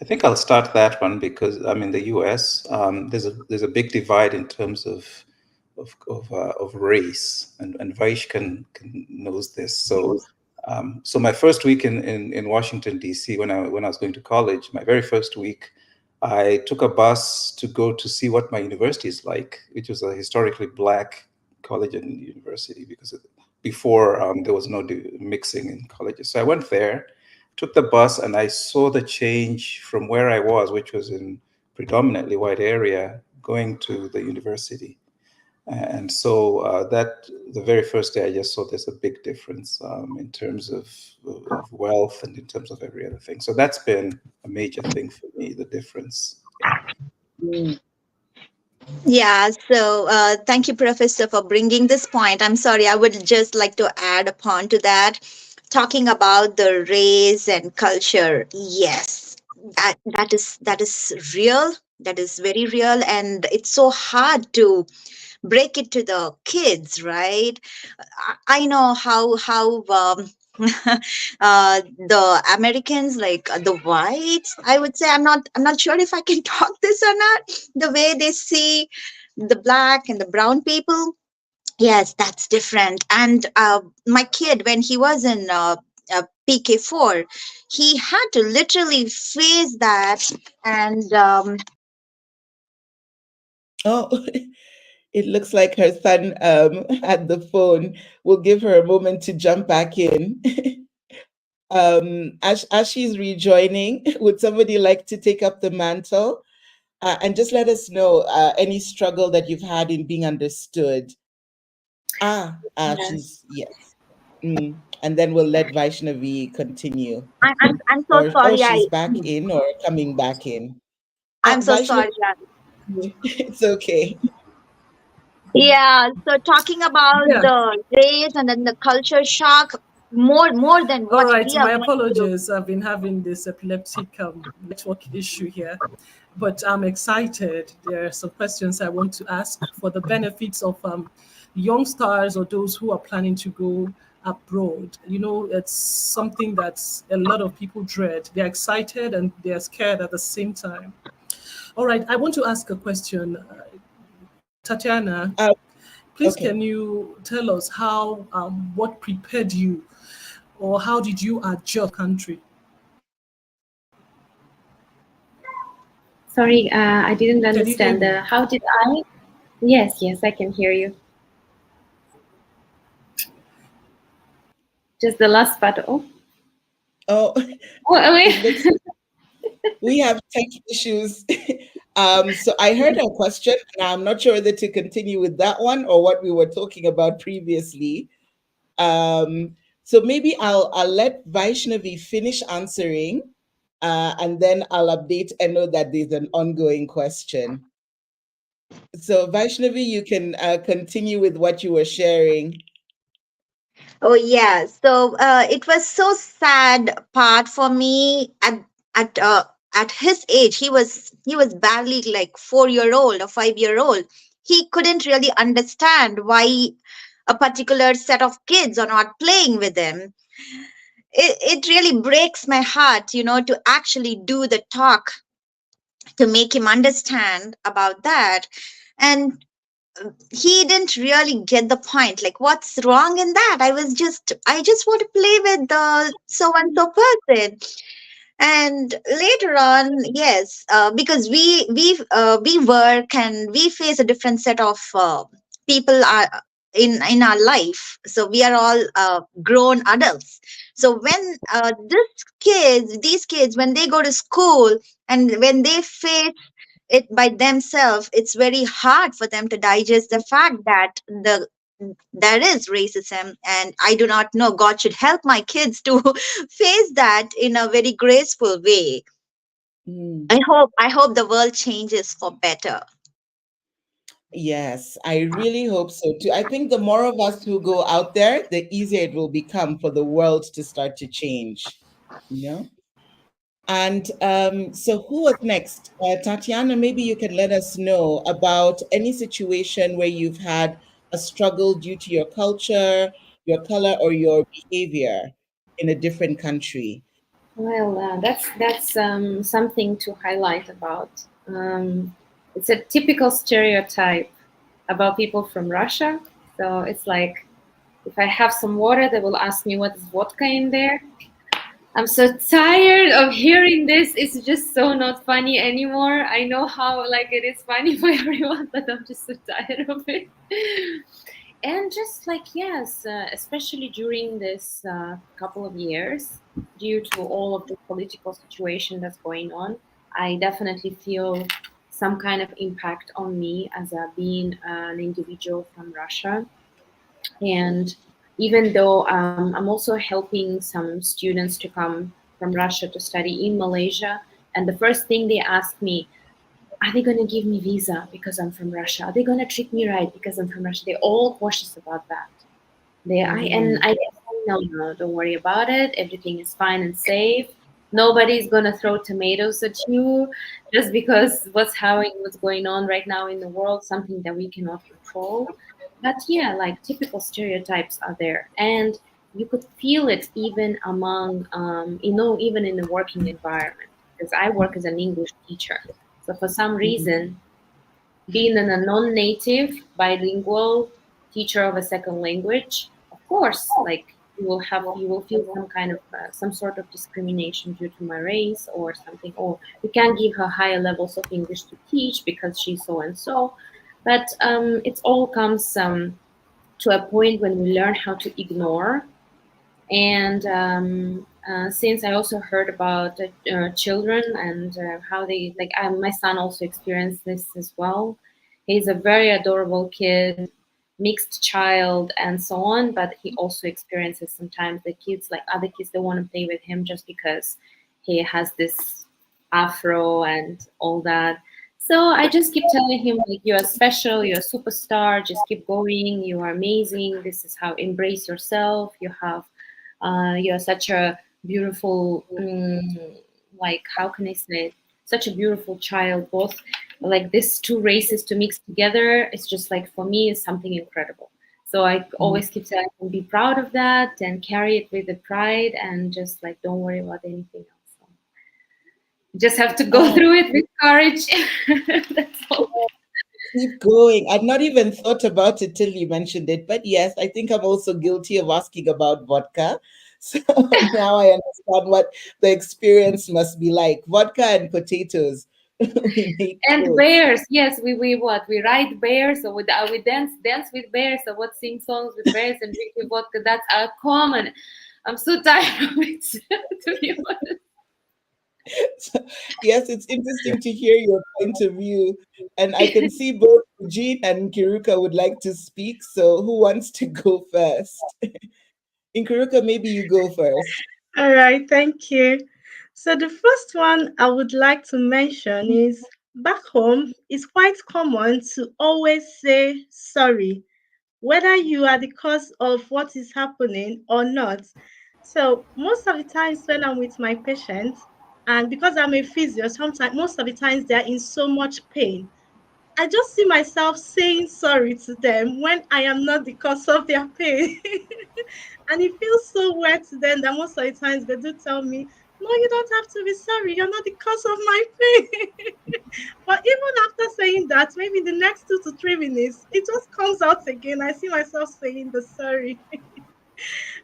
I think I'll start that one because I'm in the U.S. There's a big divide in terms of race, and Vaish can knows this. So my first week in Washington D.C. when I was going to college, my very first week, I took a bus to go to see what my university is like, which was a historically Black college and university because before there was no mixing in colleges. So I went there, took the bus, and I saw the change from where I was, which was in predominantly white area, going to the university. And so that the very first day, I just saw there's a big difference in terms of wealth and in terms of every other thing. So that's been a major thing for me, the difference. Yeah. Yeah, so thank you, Professor, for bringing this point. I'm sorry, I would just like to add upon to that, talking about the race and culture. Yes, that is real. That is very real, and it's so hard to break it to the kids, right? I know how the Americans, like the whites, I would say, I'm not sure if I can talk this or not. The way they see the black and the brown people, yes, that's different. And my kid, when he was in PK4, he had to literally face that. And Oh, it looks like her son had the phone. We'll give her a moment to jump back in. As she's rejoining, would somebody like to take up the mantle and just let us know any struggle that you've had in being understood? Yes. Yes. And then we'll let Vaishnavi continue. I'm so Or sorry. she's back in or coming back in. I'm so Vaishnavi, sorry. it's okay. Yeah, so talking about Yeah. the race and then the culture shock, more than All what right. we are My going through. apologies. I've been having this epileptic network issue here, but I'm excited. There are some questions I want to ask for the benefits of young stars or those who are planning to go abroad. You know, it's something that a lot of people dread. They're excited and they're scared at the same time. All right. I want to ask a question. Tatiana, Uh, please okay. can you tell us how, what prepared you or how did you adjust country? Sorry, I didn't Can you hear understand. me? How did I? Yes, yes, I can hear you. Just the last part. Oh, Oh, oh it wait. looks we have tech issues. So I heard a question, and I'm not sure whether to continue with that one or what we were talking about previously. So maybe I'll let Vaishnavi finish answering, and then I'll update Eno that there's an ongoing question. So Vaishnavi, you can continue with what you were sharing. Oh yeah, so it was so sad part for me at at his age. He was barely like 4 year old or 5 year old. He couldn't really understand why a particular set of kids are not playing with him. It really breaks my heart, to actually do the talk to make him understand about that. And he didn't really get the point, like what's wrong in that. I just want to play with the so and so person. And later on, yes, because we work and we face a different set of people are in our life. So we are all grown adults. So when these kids, when they go to school and when they face it by themselves, it's very hard for them to digest the fact that there is racism. And I do not know, God should help my kids to face that in a very graceful way. Mm. I hope the world changes for better. Yes, I really hope so too. I think the more of us who go out there, the easier it will become for the world to start to change, you know? And so, who was next? Tatiana, maybe you can let us know about any situation where you've had a struggle due to your culture, your color, or your behavior in a different country. Well, that's something to highlight about. It's a typical stereotype about people from Russia. So it's like if I have some water, they will ask me what is vodka in there. I'm so tired of hearing this. It's just so not funny anymore. I know how like it is funny for everyone, but I'm just so tired of it. And just like yes, especially during this couple of years, due to all of the political situation that's going on, I definitely feel some kind of impact on me as a being an individual from Russia. And even though I'm also helping some students to come from Russia to study in Malaysia, and the first thing they ask me, are they going to give me visa because I'm from Russia? Are they going to treat me right because I'm from Russia? They're all cautious about that. Mm. I no, no, don't worry about it. Everything is fine and safe. Nobody's gonna throw tomatoes at you just because what's going on right now in the world, something that we cannot control. But yeah, like typical stereotypes are there, and you could feel it even among, even in the working environment. Because I work as an English teacher, so for some reason, being a non-native bilingual teacher of a second language, of course, like you will feel some kind of some sort of discrimination due to my race or something, or we can't give her higher levels of English to teach because she's so and so. But it all comes to a point when we learn how to ignore. And since I also heard about children and how they like, my son also experienced this as well. He's a very adorable kid, mixed child, and so on. But he also experiences sometimes the kids, like other kids, they want to play with him just because he has this afro and all that. So I just keep telling him like, you are special, you're a superstar, just keep going, you are amazing. This is how embrace yourself. You're such a beautiful, like, how can I say it? Such a beautiful child. Both like these two races to mix together, it's just like for me, is something incredible. So I Mm. always keep saying, be proud of that and carry it with the pride and just like don't worry about anything else. So you just have to go Oh, through it with courage. That's all. keep going. I'd not even thought about it till you mentioned it. But yes, I think I'm also guilty of asking about vodka. So now I understand what the experience must be like. Vodka and potatoes. We make And toast. bears, yes, we ride bears, or we dance with bears, or what sing songs with bears and drink with vodka. That's our common. I'm so tired of it, to be honest. So, yes, it's interesting to hear your point of view. And I can see both Eugene and Kiruka would like to speak. So who wants to go first? Kiruka, maybe you go first. All right, thank you. So the first one I would like to mention is back home, it's quite common to always say sorry, whether you are the cause of what is happening or not. So most of the times when I'm with my patients, and because I'm a physio, sometimes most of the times they're in so much pain. I just see myself saying sorry to them when I am not the cause of their pain. And it feels so weird to them that most of the times they do tell me, no, you don't have to be sorry. You're not the cause of my pain. But even after saying that, maybe in the next 2 to 3 minutes, it just comes out again. I see myself saying the sorry.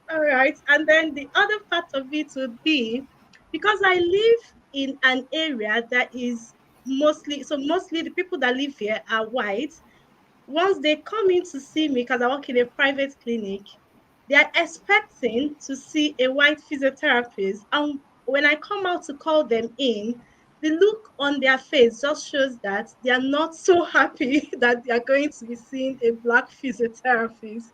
All right. And then the other part of it would be because I live in an area that is mostly, so mostly the people that live here are white. once they come in to see me, because I work in a private clinic, they are expecting to see a white physiotherapist. And when I come out to call them in, the look on their face just shows that they are not so happy that they are going to be seeing a black physiotherapist.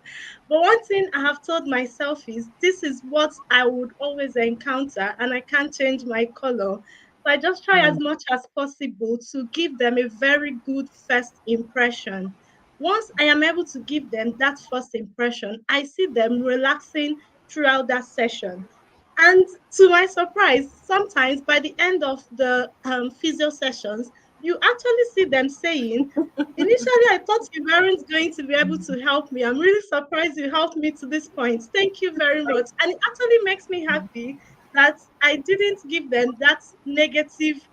But one thing I have told myself is this is what I would always encounter, and I can't change my color. So I just try as Mm. much as possible to give them a very good first impression. Once I am able to give them that first impression, I see them relaxing throughout that session. And to my surprise, sometimes by the end of the physio sessions, you actually see them saying, initially, I thought you weren't going to be able to help me. I'm really surprised you helped me to this point. Thank you very much. And it actually makes me happy that I didn't give them that negative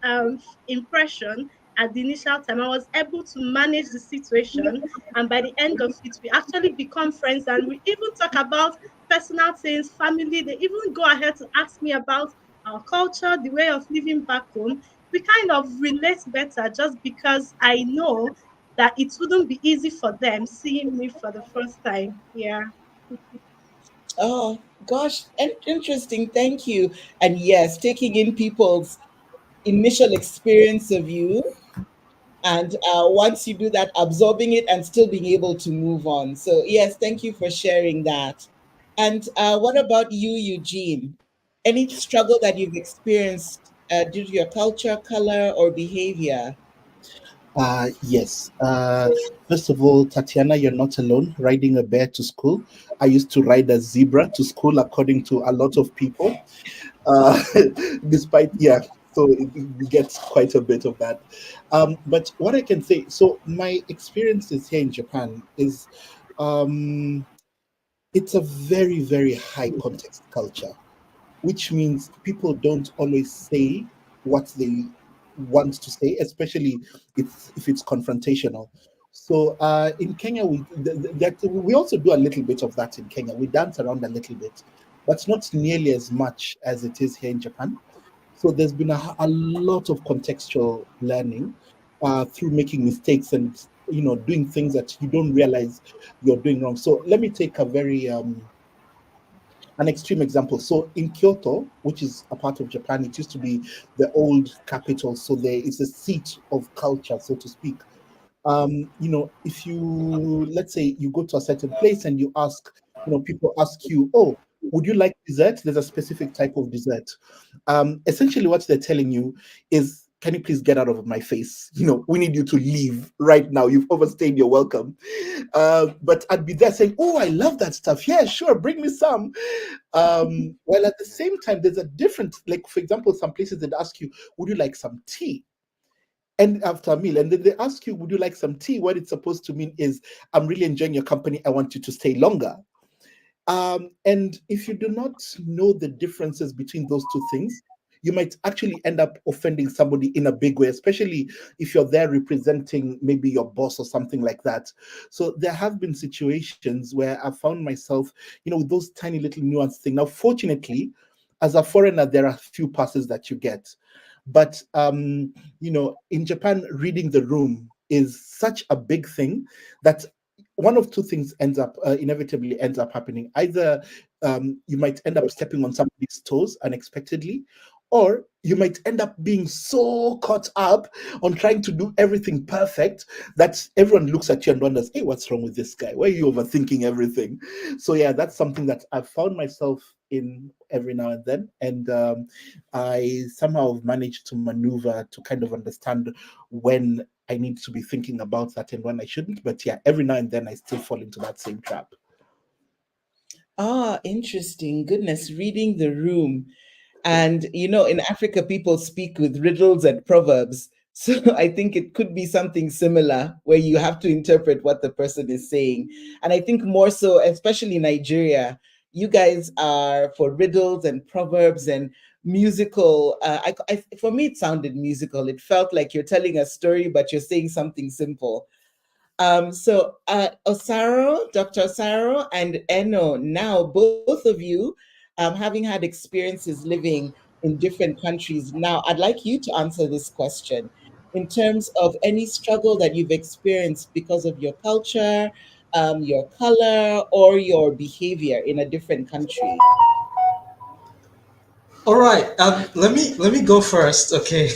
impression at the initial time. I was able to manage the situation. And by the end of it, we actually become friends and we even talk about personal things, family. They even go ahead to ask me about our culture, the way of living back home. We kind of relate better just because I know that it wouldn't be easy for them seeing me for the first time. Yeah. Oh, gosh, interesting. Thank you. And yes, taking in people's initial experience of you, and once you do that, absorbing it and still being able to move on. So, yes, thank you for sharing that. And what about you, Eugene? Any struggle that you've experienced due to your culture, color, or behavior? Yes. First of all, Tatiana, you're not alone riding a bear to school. I used to ride a zebra to school, according to a lot of people. Uh, despite, yeah, so we get quite a bit of that. But what I can say, so my experiences here in Japan is um, it's a very, very high context culture, which means people don't always say what they want to say, especially if it's confrontational. So in Kenya, we also do a little bit of that in Kenya. We dance around a little bit, but not nearly as much as it is here in Japan. So there's been a lot of contextual learning through making mistakes and doing things that you don't realize you're doing wrong. So let me take an extreme example. So in Kyoto, which is a part of Japan, it used to be the old capital. So there is a seat of culture, so to speak. If you, let's say you go to a certain place and you ask, people ask you, oh, would you like dessert? There's a specific type of dessert. Essentially what they're telling you is, can you please get out of my face? We need you to leave right now. You've overstayed your welcome. But I'd be there saying, oh, I love that stuff. Yeah, sure, bring me some. While at the same time, there's a different, like, for example, some places that ask you, would you like some tea? And after a meal, and then they ask you, would you like some tea? What it's supposed to mean is, I'm really enjoying your company. I want you to stay longer. And if you do not know the differences between those two things, you might actually end up offending somebody in a big way, especially if you're there representing maybe your boss or something like that. So there have been situations where I found myself, with those tiny little nuance things. Now, fortunately, as a foreigner, there are few passes that you get. But in Japan, reading the room is such a big thing that one of two things inevitably ends up happening. Either you might end up stepping on somebody's toes unexpectedly, or you might end up being so caught up on trying to do everything perfect that everyone looks at you and wonders, hey, what's wrong with this guy? Why are you overthinking everything? So yeah, that's something that I've found myself in every now and then, and I somehow have managed to maneuver to kind of understand when I need to be thinking about that and when I shouldn't. But yeah, every now and then I still fall into that same trap. Ah, interesting. Goodness, reading the room. And, in Africa, people speak with riddles and proverbs. So I think it could be something similar where you have to interpret what the person is saying. And I think more so, especially Nigeria, you guys are for riddles and proverbs and musical. For me, it sounded musical. It felt like you're telling a story, but you're saying something simple. So Osaro, Dr. Osaro, and Eno, now both of you, having had experiences living in different countries, now I'd like you to answer this question. in terms of any struggle that you've experienced because of your culture, your color, or your behavior in a different country. All right, let me go first, okay?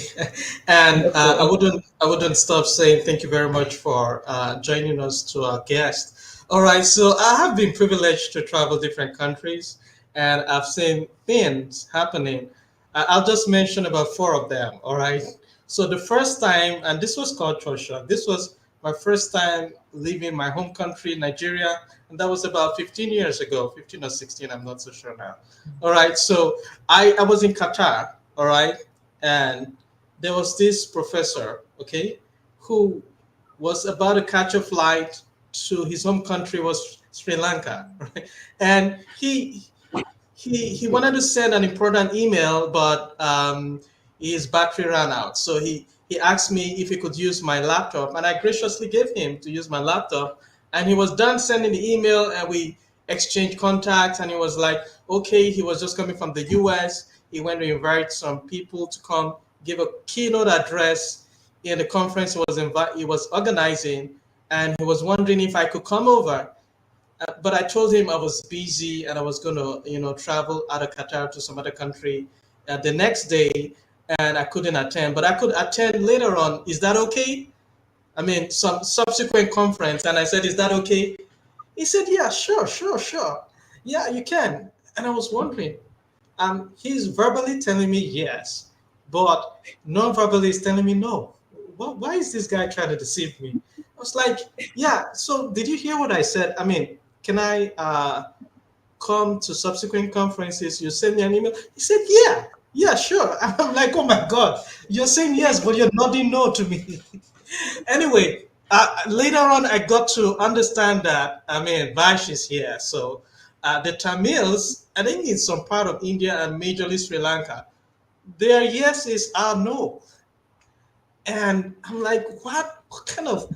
And Okay. I wouldn't stop saying thank you very much for joining us to our guest. All right, so I have been privileged to travel different countries, and I've seen things happening. I'll just mention about four of them. All right, so the first time, and this was culture shock. This was my first time leaving my home country, Nigeria, and that was about 15 years ago, 15 or 16. I'm not so sure now. All right, so I was in Qatar, all right, and there was this professor, okay, who was about to catch a flight to his home country was Sri Lanka, right? And he wanted to send an important email, but his battery ran out. So he asked me if he could use my laptop, and I graciously gave him to use my laptop. And he was done sending the email, and we exchanged contacts. And he was like, okay, he was just coming from the U.S. He went to invite some people to come give a keynote address in the conference he was organizing, and he was wondering if I could come over. But I told him I was busy and I was going to, travel out of Qatar to some other country the next day, and I couldn't attend. But I could attend later on. Is that okay? I mean, some subsequent conference. And I said, is that okay? He said, yeah, sure, sure, sure. Yeah, you can. And I was wondering, he's verbally telling me yes, but non-verbally is telling me no. Why is this guy trying to deceive me? I was like, yeah. So did you hear what I said? I mean, can I come to subsequent conferences? You send me an email. He said, yeah, yeah, sure. I'm like, oh my God, you're saying yes, but you're nodding no to me. Anyway, later on, I got to understand that, I mean, Vash is here. So the Tamils, I think in some part of India and majorly Sri Lanka, their yes is our no. And I'm like, what kind of,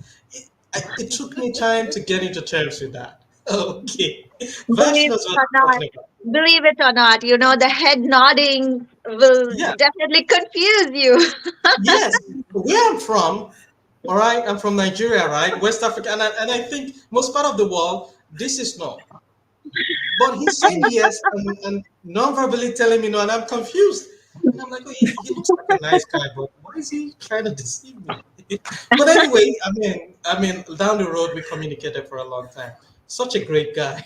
it took me time to get into terms with that. Okay. Vash Believe knows it what or I'm not, talking about. believe it or not, the head nodding will Yeah. definitely confuse you. Yes. Where I'm from, all right, I'm from Nigeria, right? West Africa. And I think most part of the world, this is no. But he's saying yes and non-verbally telling me no, and I'm confused. And I'm like, oh, he looks like a nice guy, but why is he trying to deceive me? But anyway, I mean, down the road we communicated for a long time. Such a great guy.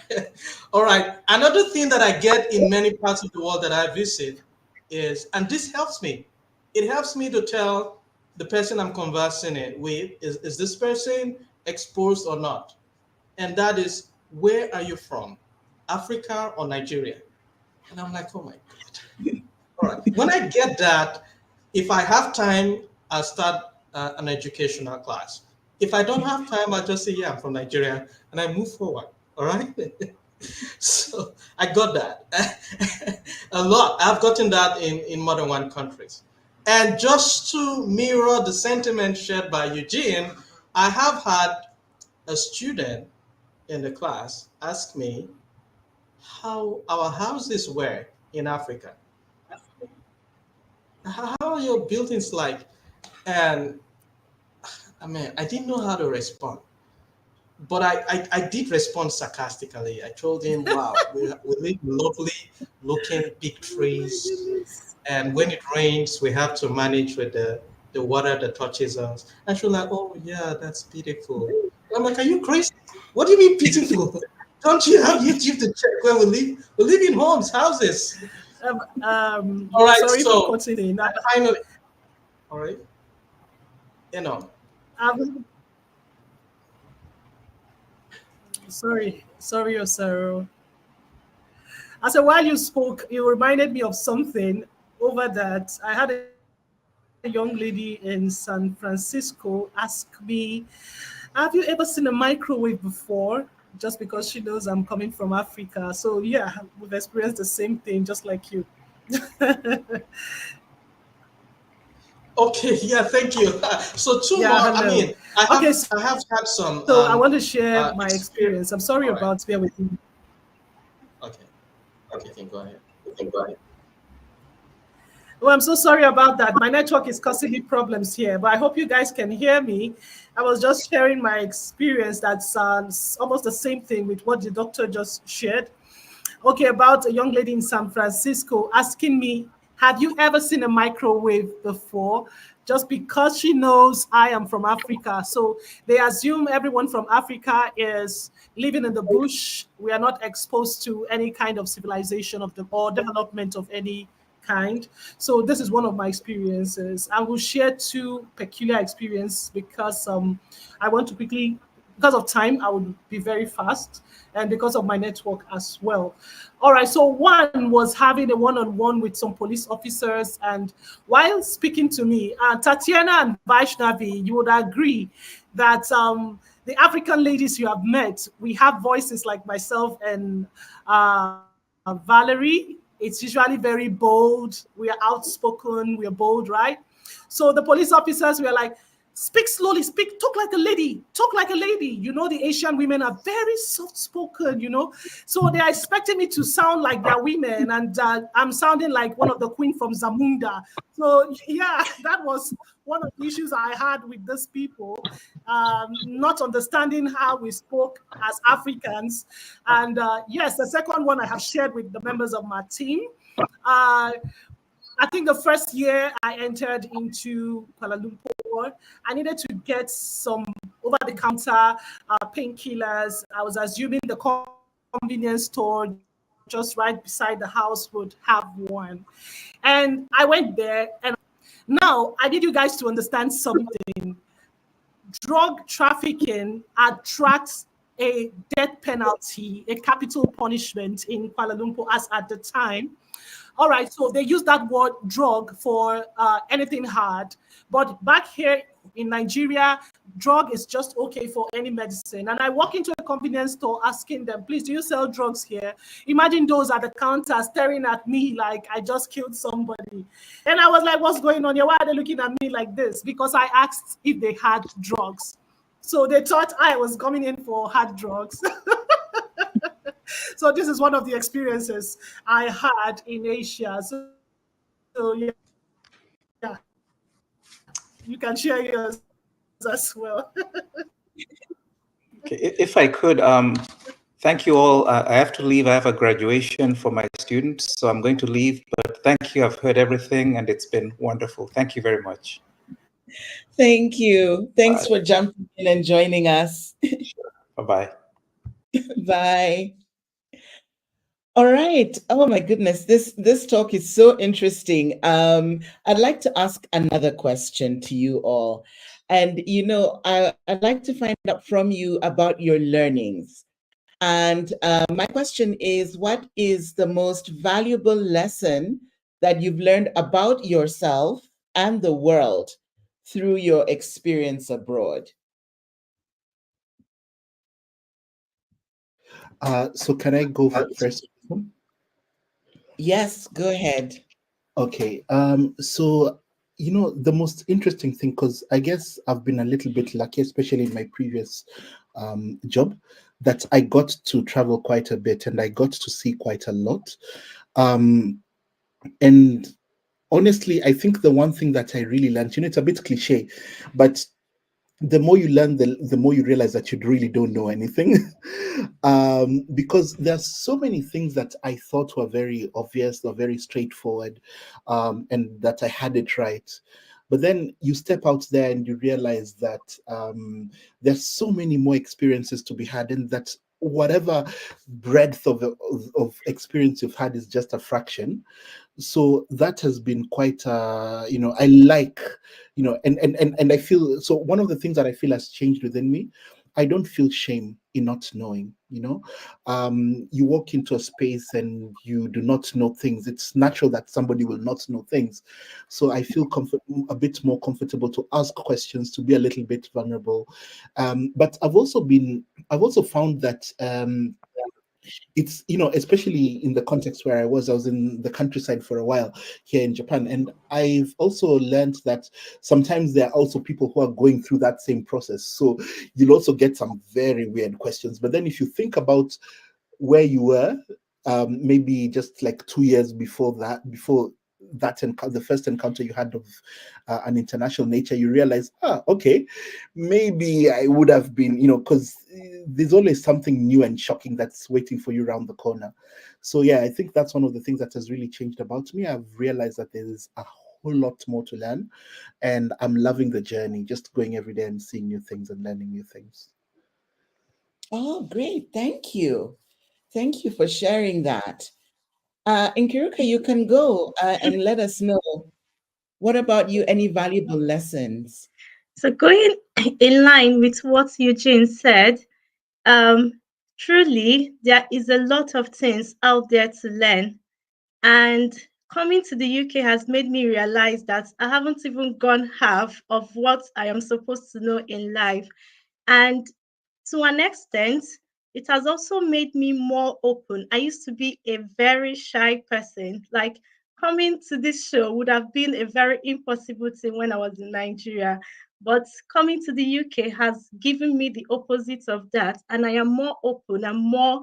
All right. Another thing that I get in many parts of the world that I visit is, and this helps me. It helps me to tell the person I'm conversing it with, is this person exposed or not? And that is, where are you from? Africa or Nigeria? And I'm like, oh my God. All right. When I get that, if I have time, I'll start an educational class. If I don't have time, I'll just say, yeah, I'm from Nigeria, and I move forward. All right. So I got that a lot. I've gotten that in more than one countries. And just to mirror the sentiment shared by Eugene, I have had a student in the class ask me how our houses were in Africa. How are your buildings like? And I mean, I didn't know how to respond, but I did respond sarcastically. I told him, wow, we live in lovely looking big trees. And when it rains, we have to manage with the water that touches us. And she was like, oh, yeah, that's beautiful. I'm like, are you crazy? What do you mean beautiful? Don't you have YouTube to check where we live? We live in homes, houses. All right, Sorry for so cutting in. finally, all right, you know, I'm sorry, Osaro. I said, while you spoke, you reminded me of something over that. I had a young lady in San Francisco ask me, have you ever seen a microwave before? Just because she knows I'm coming from Africa. So, yeah, we've experienced the same thing, just like you. okay, yeah, thank you. So two Yeah, more. I hello. mean, I Okay, have I have had some so I want to share my experience. experience. I'm sorry All right, about bear with me. okay, you can go ahead. Oh, I'm so sorry about that. My network is causing me problems here, but I hope you guys can hear me. I was just sharing my experience that's almost the same thing with what the doctor just shared. Okay, about a young lady in San Francisco asking me, have you ever seen a microwave before? Just because she knows I am from Africa. So they assume everyone from Africa is living in the bush. We are not exposed to any kind of civilization of the or development of any kind. So this is one of my experiences. I will share two peculiar experiences because I want to quickly, because of time, I would be very fast and because of my network as well. All right, so one was having a one-on-one with some police officers, and while speaking to me, Tatiana and Vaishnavi, you would agree that the African ladies you have met, we have voices like myself and Valerie. It's usually very bold. We are outspoken. We are bold, right? So the police officers were like, speak slowly, talk like a lady, talk like a lady. You know, the Asian women are very soft spoken, you know. So they are expecting me to sound like their women, and I'm sounding like one of the queen from Zamunda. So, yeah, that was one of the issues I had with these people, not understanding how we spoke as Africans. And yes, the second one I have shared with the members of my team. Uh, I think the first year I entered into Kuala Lumpur, I needed to get some over the counter painkillers. I was assuming the convenience store just right beside the house would have one. And I went there, and now I need you guys to understand something. Drug trafficking attracts a death penalty, a capital punishment in Kuala Lumpur as at the time. All right, so they use that word drug for anything hard. But back here in Nigeria, drug is just okay for any medicine. And I walk into a convenience store asking them, please, do you sell drugs here? Imagine those at the counter staring at me like I just killed somebody. And I was like, what's going on here? Why are they looking at me like this? Because I asked if they had drugs. So they thought I was coming in for hard drugs. So this is one of the experiences I had in Asia. So yeah, you can share yours as well. Okay, if I could, thank you all. I have to leave. I have a graduation for my students, so I'm going to leave. But thank you. I've heard everything, and it's been wonderful. Thank you very much. Thank you. Thanks Bye. for jumping in and joining us. Bye-bye. Bye. All right. Oh my goodness, this talk is so interesting. I'd like to ask another question to you all, and I'd like to find out from you about your learnings. And my question is, what is the most valuable lesson that you've learned about yourself and the world through your experience abroad? So can I go first? Yes, go ahead. Okay. So the most interesting thing, because I guess I've been a little bit lucky, especially in my previous job, that I got to travel quite a bit and I got to see quite a lot. Um, and honestly, I think the one thing that I really learned, it's a bit cliche, but the more you learn, the more you realize that you really don't know anything. Because there's so many things that I thought were very obvious or very straightforward, and that I had it right. But then you step out there and you realize that there's so many more experiences to be had, and that whatever breadth of experience you've had is just a fraction. So that has been quite I like, and I feel, so one of the things that I feel has changed within me, I don't feel shame in not knowing. You walk into a space and you do not know things, it's natural that somebody will not know things. So I feel a bit more comfortable to ask questions, to be a little bit vulnerable. But I've also found that it's, especially in the context where I was in the countryside for a while here in Japan, and I've also learned that sometimes there are also people who are going through that same process, so you'll also get some very weird questions. But then if you think about where you were, maybe just like 2 years before the first encounter you had of an international nature, you realize, okay, maybe I would have been, because there's always something new and shocking that's waiting for you around the corner. So yeah, I think that's one of the things that has really changed about me. I've realized that there's a whole lot more to learn, and I'm loving the journey, just going every day and seeing new things and learning new things. Oh, great. Thank you. Thank you for sharing that. Nkiruka, you can go and let us know. What about you? Any valuable lessons? So going in line with what Eugene said, um, truly there is a lot of things out there to learn. And coming to the UK has made me realize that I haven't even gone half of what I am supposed to know in life. And to an extent, it has also made me more open. I used to be a very shy person. Like coming to this show would have been a very impossible thing when I was in Nigeria. But coming to the UK has given me the opposite of that. And I am more open and more,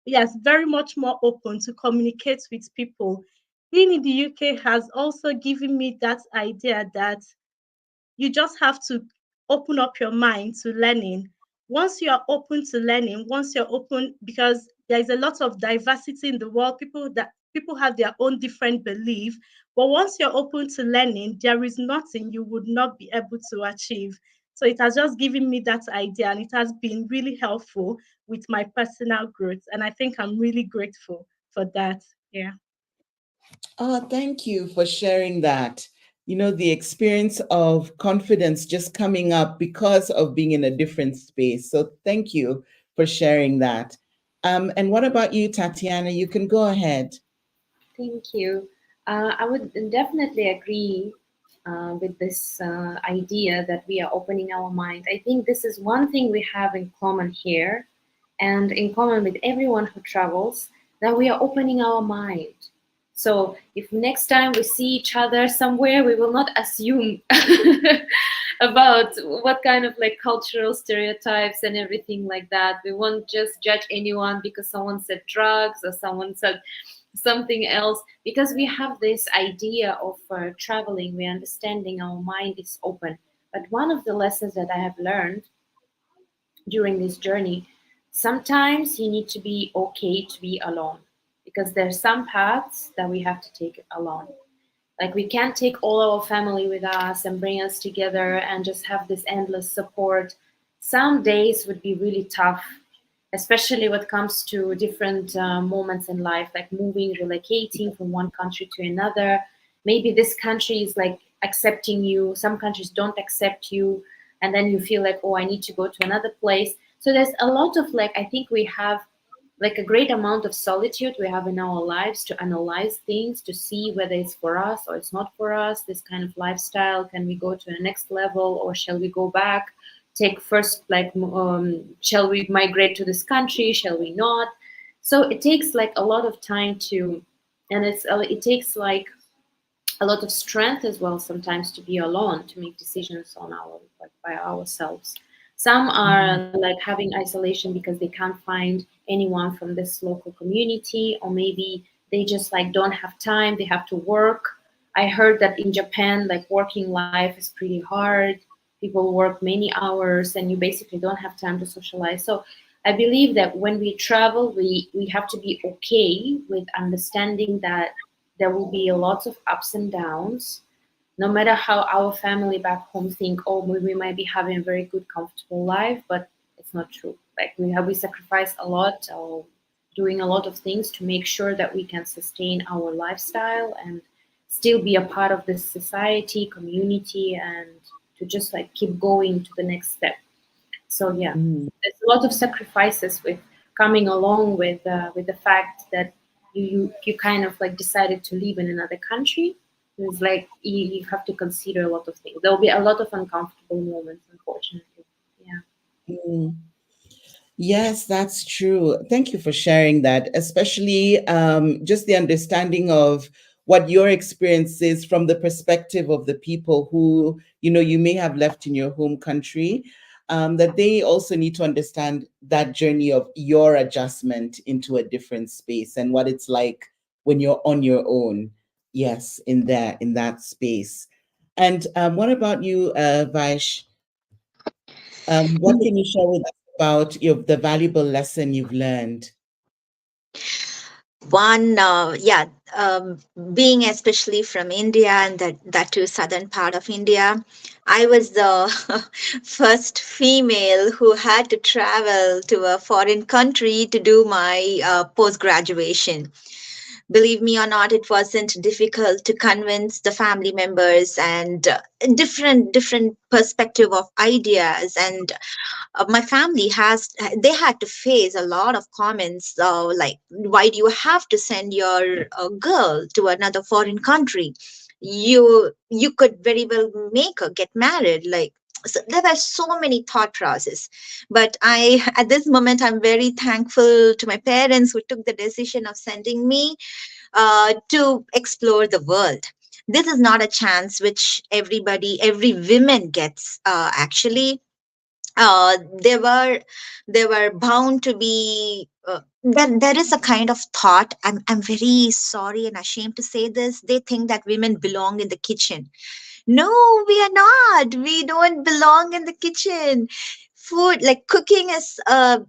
yes, very much more open to communicate with people. Being in the UK has also given me that idea that you just have to open up your mind to learning. Once you are open to learning, once you're open, because there is a lot of diversity in the world, people have their own different belief. But once you're open to learning, there is nothing you would not be able to achieve. So it has just given me that idea, and it has been really helpful with my personal growth. And I think I'm really grateful for that. Yeah. Oh, thank you for sharing that. The experience of confidence just coming up because of being in a different space. So thank you for sharing that. And what about you, Tatiana? You can go ahead. Thank you. I would definitely agree with this idea that we are opening our mind. I think this is one thing we have in common here, and in common with everyone who travels, that we are opening our mind. So if next time we see each other somewhere, we will not assume about what kind of like cultural stereotypes and everything like that. We won't just judge anyone because someone said drugs or someone said something else, because we have this idea of traveling, we're understanding our mind is open. But one of the lessons that I have learned during this journey, sometimes you need to be okay to be alone, because there's some paths that we have to take alone. Like we can't take all our family with us and bring us together and just have this endless support. Some days would be really tough, especially when it comes to different moments in life, like moving, relocating from one country to another. Maybe this country is like accepting you, some countries don't accept you, and then you feel like, oh, I need to go to another place. So there's a lot of like, I think we have like a great amount of solitude we have in our lives to analyze things, to see whether it's for us or it's not for us, this kind of lifestyle. Can we go to the next level, or shall we go back, take first like shall we migrate to this country, shall we not? So it takes like a lot of time to, and it takes like a lot of strength as well sometimes to be alone, to make decisions on our, like by ourselves. Some are like having isolation because they can't find anyone from this local community, or maybe they just like don't have time, they have to work. I heard that in Japan, like working life is pretty hard. People work many hours and you basically don't have time to socialize. So I believe that when we travel, we have to be okay with understanding that there will be a lot of ups and downs, no matter how our family back home think, oh, we might be having a very good, comfortable life, but it's not true. Like we sacrifice a lot, or doing a lot of things to make sure that we can sustain our lifestyle and still be a part of this society, community, and to just like keep going to the next step. So yeah, there's a lot of sacrifices with coming along with the fact that you kind of like decided to live in another country. It's like you have to consider a lot of things. There will be a lot of uncomfortable moments, unfortunately. Yeah. Mm. Yes, that's true. Thank you for sharing that, especially just the understanding of what your experience is from the perspective of the people who, you may have left in your home country, that they also need to understand that journey of your adjustment into a different space and what it's like when you're on your own. Yes, in that space. And what about you, Vaish? What can you share with us about the valuable lesson you've learned? One, being especially from India, and that too southern part of India, I was the first female who had to travel to a foreign country to do my post graduation. Believe me or not, it wasn't difficult to convince the family members, and different perspective of ideas. And my family has they had to face a lot of comments, like, why do you have to send your girl to another foreign country? You could very well make her get married, like. So there were so many thought process, but I at this moment I'm very thankful to my parents who took the decision of sending me to explore the world. This is not a chance which every woman gets. Actually, they were bound to be. There is a kind of thought. I'm very sorry and ashamed to say this. They think that women belong in the kitchen. No, we are not. We don't belong in the kitchen. Food, like cooking, is a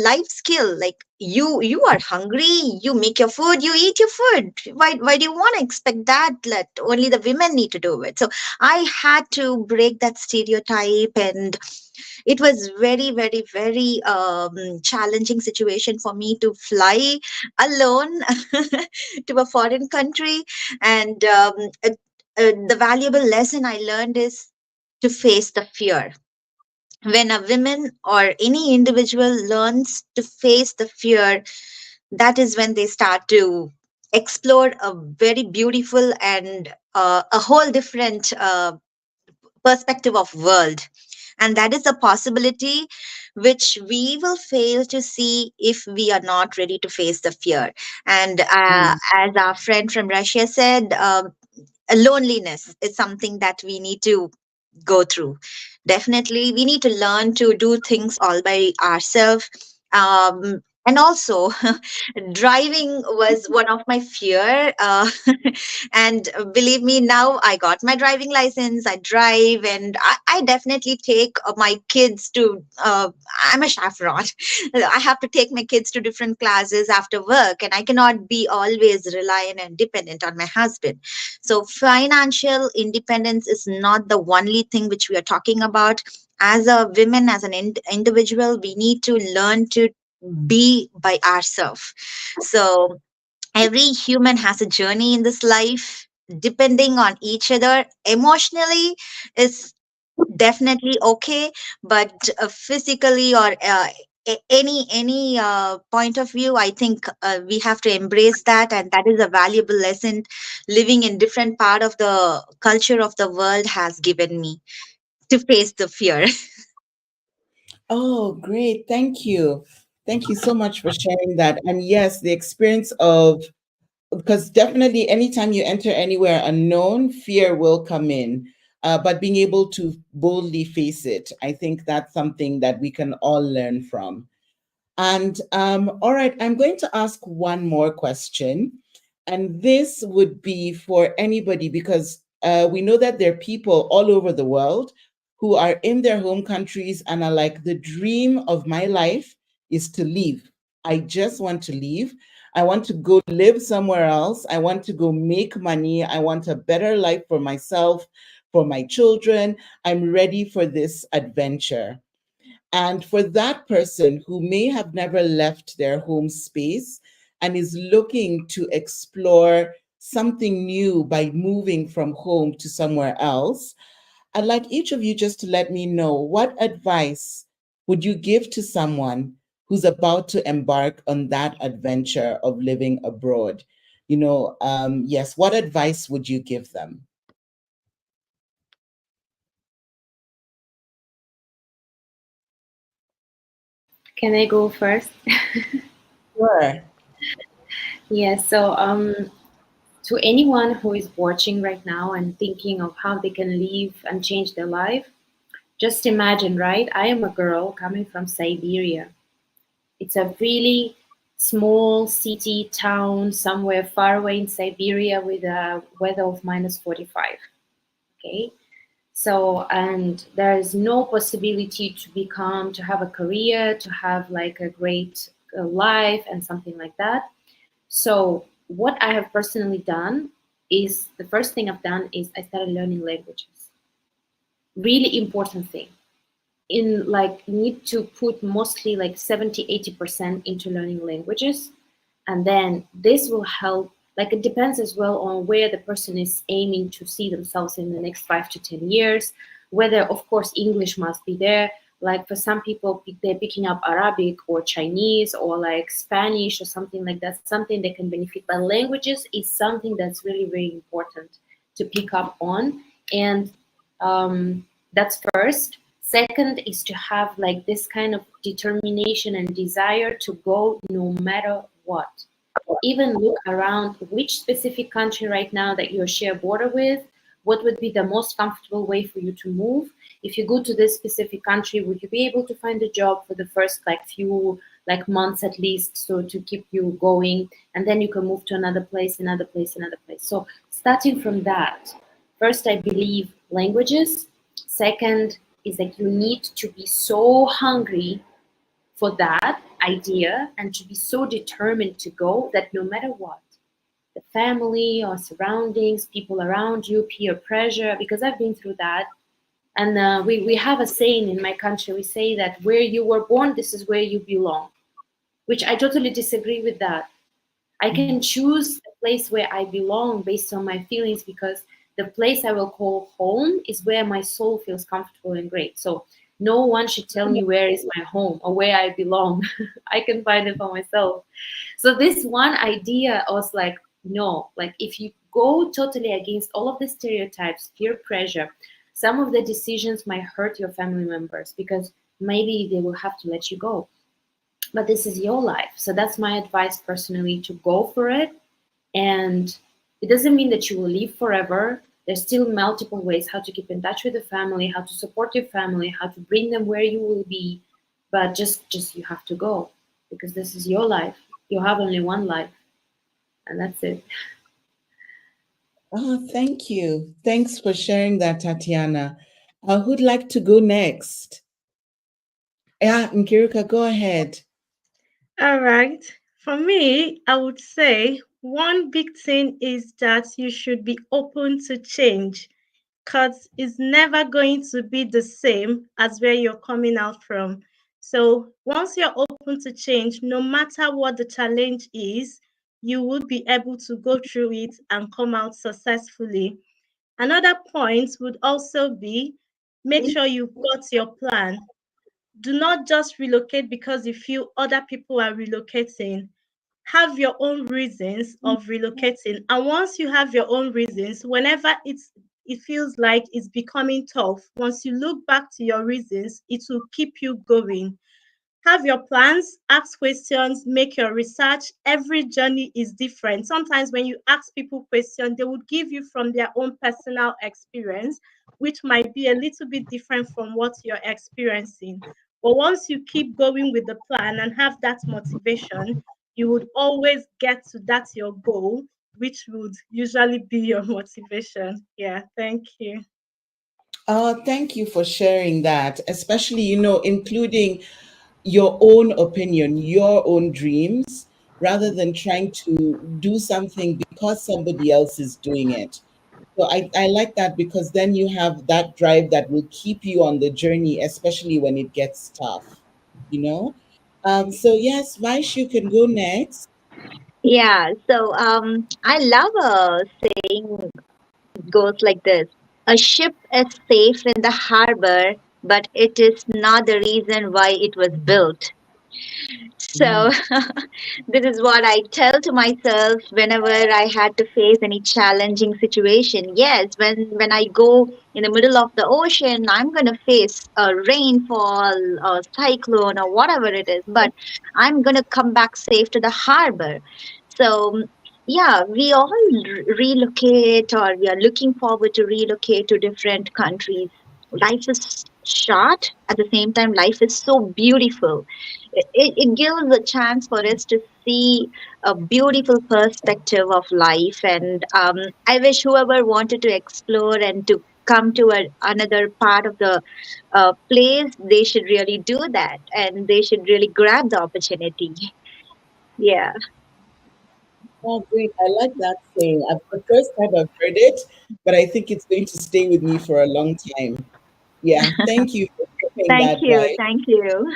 life skill. Like you are hungry, you make your food, you eat your food. Why do you want to expect that only the women need to do it? So I had to break that stereotype, and it was very challenging situation for me to fly alone to a foreign country. And the valuable lesson I learned is to face the fear. When a woman or any individual learns to face the fear, that is when they start to explore a very beautiful and a whole different perspective of world. And that is a possibility which we will fail to see if we are not ready to face the fear. And Mm. as our friend from Russia said, loneliness is something that we need to go through. Definitely, we need to learn to do things all by ourselves. And also, driving was one of my fear. And believe me, now I got my driving license. I drive, and I definitely take my kids to. I'm a chaperone. I have to take my kids to different classes after work, and I cannot be always reliant and dependent on my husband. So financial independence is not the only thing which we are talking about. As a women, as an individual, we need to learn to be by ourselves. So every human has a journey in this life. Depending on each other emotionally is definitely okay, but physically or any point of view, I think we have to embrace that, and that is a valuable lesson living in different part of the culture of the world has given me, to face the fear. Oh, great. Thank you. Thank you so much for sharing that. And yes, the experience of, because definitely anytime you enter anywhere unknown, fear will come in. But being able to boldly face it, I think that's something that we can all learn from. And all right, I'm going to ask one more question. And this would be for anybody, because we know that there are people all over the world who are in their home countries and are like, the dream of my life is to leave. I just want to leave. I want to go live somewhere else. I want to go make money. I want a better life for myself, for my children. I'm ready for this adventure. And for that person who may have never left their home space and is looking to explore something new by moving from home to somewhere else, I'd like each of you just to let me know, what advice would you give to someone who's about to embark on that adventure of living abroad? Yes, what advice would you give them? Can I go first? Sure. Yes. So, to anyone who is watching right now and thinking of how they can live and change their life, just imagine, right? I am a girl coming from Siberia. It's a really small city town somewhere far away in Siberia with a weather of -45. Okay. So, and there is no possibility to have a career, to have like a great life and something like that. So, what I have personally done is the first thing I've done is I started learning languages. Really important thing. In like, you need to put mostly like 70-80% into learning languages. And then this will help. Like, it depends as well on where the person is aiming to see themselves in the next 5 to 10 years, whether of course English must be there. Like for some people, they're picking up Arabic or Chinese or like Spanish or something like that, something they can benefit. But languages is something that's really, very important to pick up on. And that's first. Second is to have like this kind of determination and desire to go no matter what. Even look around which specific country right now that you share border with, what would be the most comfortable way for you to move. If you go to this specific country, would you be able to find a job for the first like few like months at least, so to keep you going, and then you can move to another place, another place, another place. So starting from that, first I believe languages. Second is that you need to be so hungry for that idea and to be so determined to go that no matter what, the family or surroundings, people around you, peer pressure, because I've been through that. And we have a saying in my country, we say that where you were born, this is where you belong, which I totally disagree with that. I can choose the place where I belong based on my feelings, because the place I will call home is where my soul feels comfortable and great. So no one should tell me where is my home or where I belong. I can find it for myself. So this one idea was like, no, like if you go totally against all of the stereotypes, peer pressure, some of the decisions might hurt your family members because maybe they will have to let you go. But this is your life. So that's my advice personally, to go for it. And it doesn't mean that you will live forever. There's still multiple ways how to keep in touch with the family, how to support your family, how to bring them where you will be. But just you have to go, because this is your life. You have only one life, and that's it. Oh, thank you. Thanks for sharing that, Tatiana. Who'd like to go next? Yeah, Nkirika, go ahead. All right. For me, I would say one big thing is that you should be open to change, because it's never going to be the same as where you're coming out from. So once you're open to change, no matter what the challenge is, you will be able to go through it and come out successfully. Another point would also be, make sure you've got your plan. Do not just relocate because you feel other people are relocating. Have your own reasons of relocating. And once you have your own reasons, whenever it feels like it's becoming tough, once you look back to your reasons, it will keep you going. Have your plans, ask questions, make your research. Every journey is different. Sometimes when you ask people questions, they would give you from their own personal experience, which might be a little bit different from what you're experiencing. But once you keep going with the plan and have that motivation, you would always get to that your goal, which would usually be your motivation. Yeah, thank you. Thank you for sharing that, especially, including your own opinion, your own dreams, rather than trying to do something because somebody else is doing it. So I like that, because then you have that drive that will keep you on the journey, especially when it gets tough, you know? So yes, Vaish, you can go next. Yeah, so I love a saying goes like this: a ship is safe in the harbor, but it is not the reason why it was built. So Mm. this is what I tell to myself whenever I had to face any challenging situation. Yes, when I go in the middle of the ocean, I'm gonna face a rainfall, a cyclone, or whatever it is, but I'm gonna come back safe to the harbor. So yeah, we all relocate, or we are looking forward to relocate to different countries. life is short, at the same time life is so beautiful. It gives a chance for us to see a beautiful perspective of life, and I wish whoever wanted to explore and to come to another part of the place, they should really do that, and they should really grab the opportunity. Yeah. Oh, great. I like that saying. The first time I've heard it, but I think it's going to stay with me for a long time. Yeah, thank you for getting Thank that you. right. Thank you.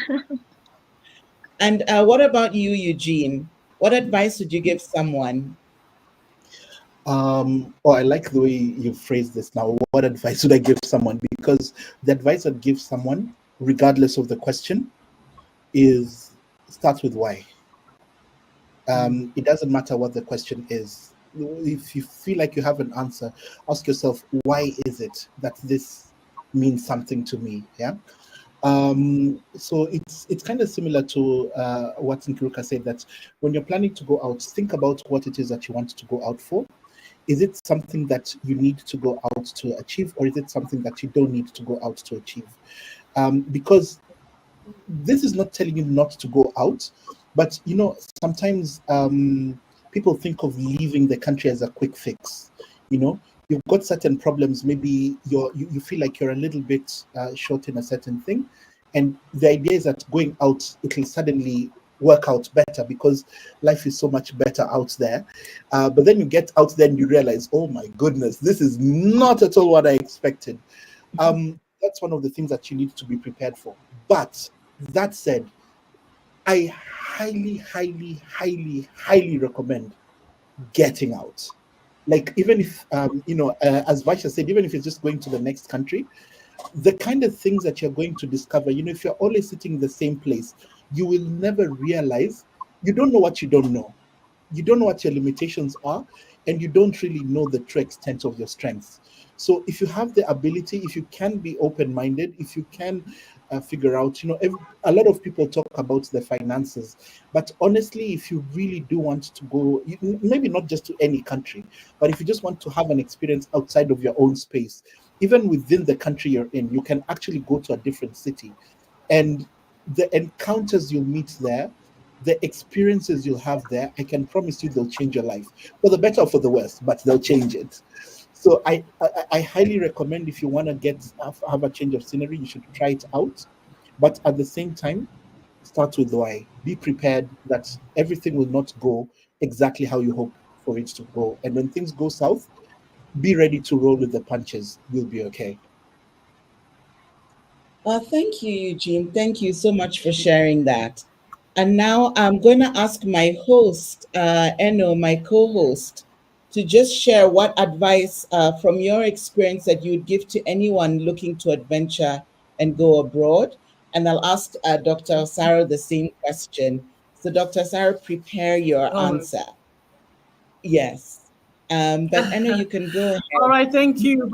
And what about you, Eugene? What advice would you give someone? Oh, I like the way you phrase this now. What advice would I give someone? Because the advice I'd give someone, regardless of the question, is start with why. It doesn't matter what the question is. If you feel like you have an answer, ask yourself, why is it that this means something to me? Yeah. So it's kind of similar to what Nkiruka said, that when you're planning to go out, think about what it is that you want to go out for. Is it something that you need to go out to achieve, or is it something that you don't need to go out to achieve? Because this is not telling you not to go out, but sometimes people think of leaving the country as a quick fix. You've got certain problems. Maybe you feel like you're a little bit short in a certain thing, and the idea is that going out, it will suddenly work out better because life is so much better out there. But then you get out there and you realize, oh my goodness, this is not at all what I expected. That's one of the things that you need to be prepared for. But that said, I highly, highly, highly, highly recommend getting out. Like, even if, as Vaisha said, even if it's just going to the next country, the kind of things that you're going to discover, if you're always sitting in the same place, you will never realize, you don't know what you don't know. You don't know what your limitations are, and you don't really know the true extent of your strengths. So if you have the ability, if you can be open-minded, if you can figure out, a lot of people talk about the finances, but honestly, if you really do want to go, maybe not just to any country, but if you just want to have an experience outside of your own space, even within the country you're in, you can actually go to a different city, and the encounters you'll meet there, the experiences you'll have there, I can promise you they'll change your life for the better or for the worse, but they'll change it. So I highly recommend, if you want to have a change of scenery, you should try it out. But at the same time, start with why. Be prepared that everything will not go exactly how you hope for it to go. And when things go south, be ready to roll with the punches. You'll be okay. Thank you, Eugene. Thank you so much for sharing that. And now I'm going to ask my host, Eno, my co host, to just share what advice from your experience that you'd give to anyone looking to adventure and go abroad. And I'll ask Dr. Sarah the same question. So, Dr. Sarah, prepare your All right. answer. Yes. But Eno, you can go All ahead. right. Thank you.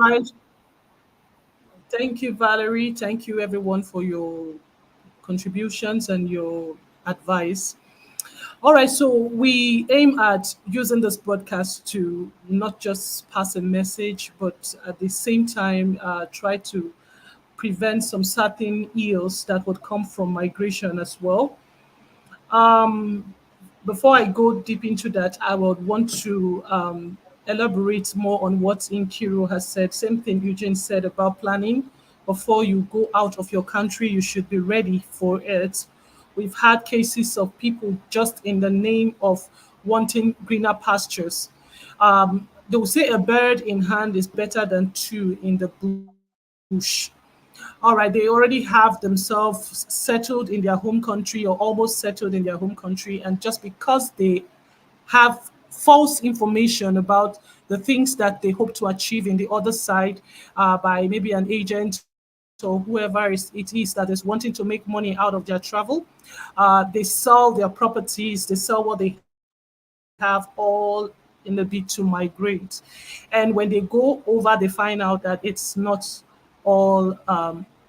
Thank you, Valerie. Thank you, everyone, for your contributions and your advice. All right, so we aim at using this broadcast to not just pass a message, but at the same time try to prevent some certain ills that would come from migration as well. Um, Before I go deep into that, I would want to elaborate more on what Inkiru has said. Same thing Eugene said about planning. Before you go out of your country, you should be ready for it. We've had cases of people just in the name of wanting greener pastures. They will say a bird in hand is better than two in the bush. All right, they already have themselves settled in their home country or almost settled in their home country, and just because they have false information about the things that they hope to achieve in the other side by maybe an agent or whoever it is that is wanting to make money out of their travel. They sell their properties, they sell what they have all in the bid to migrate. And when they go over, they find out that it's not all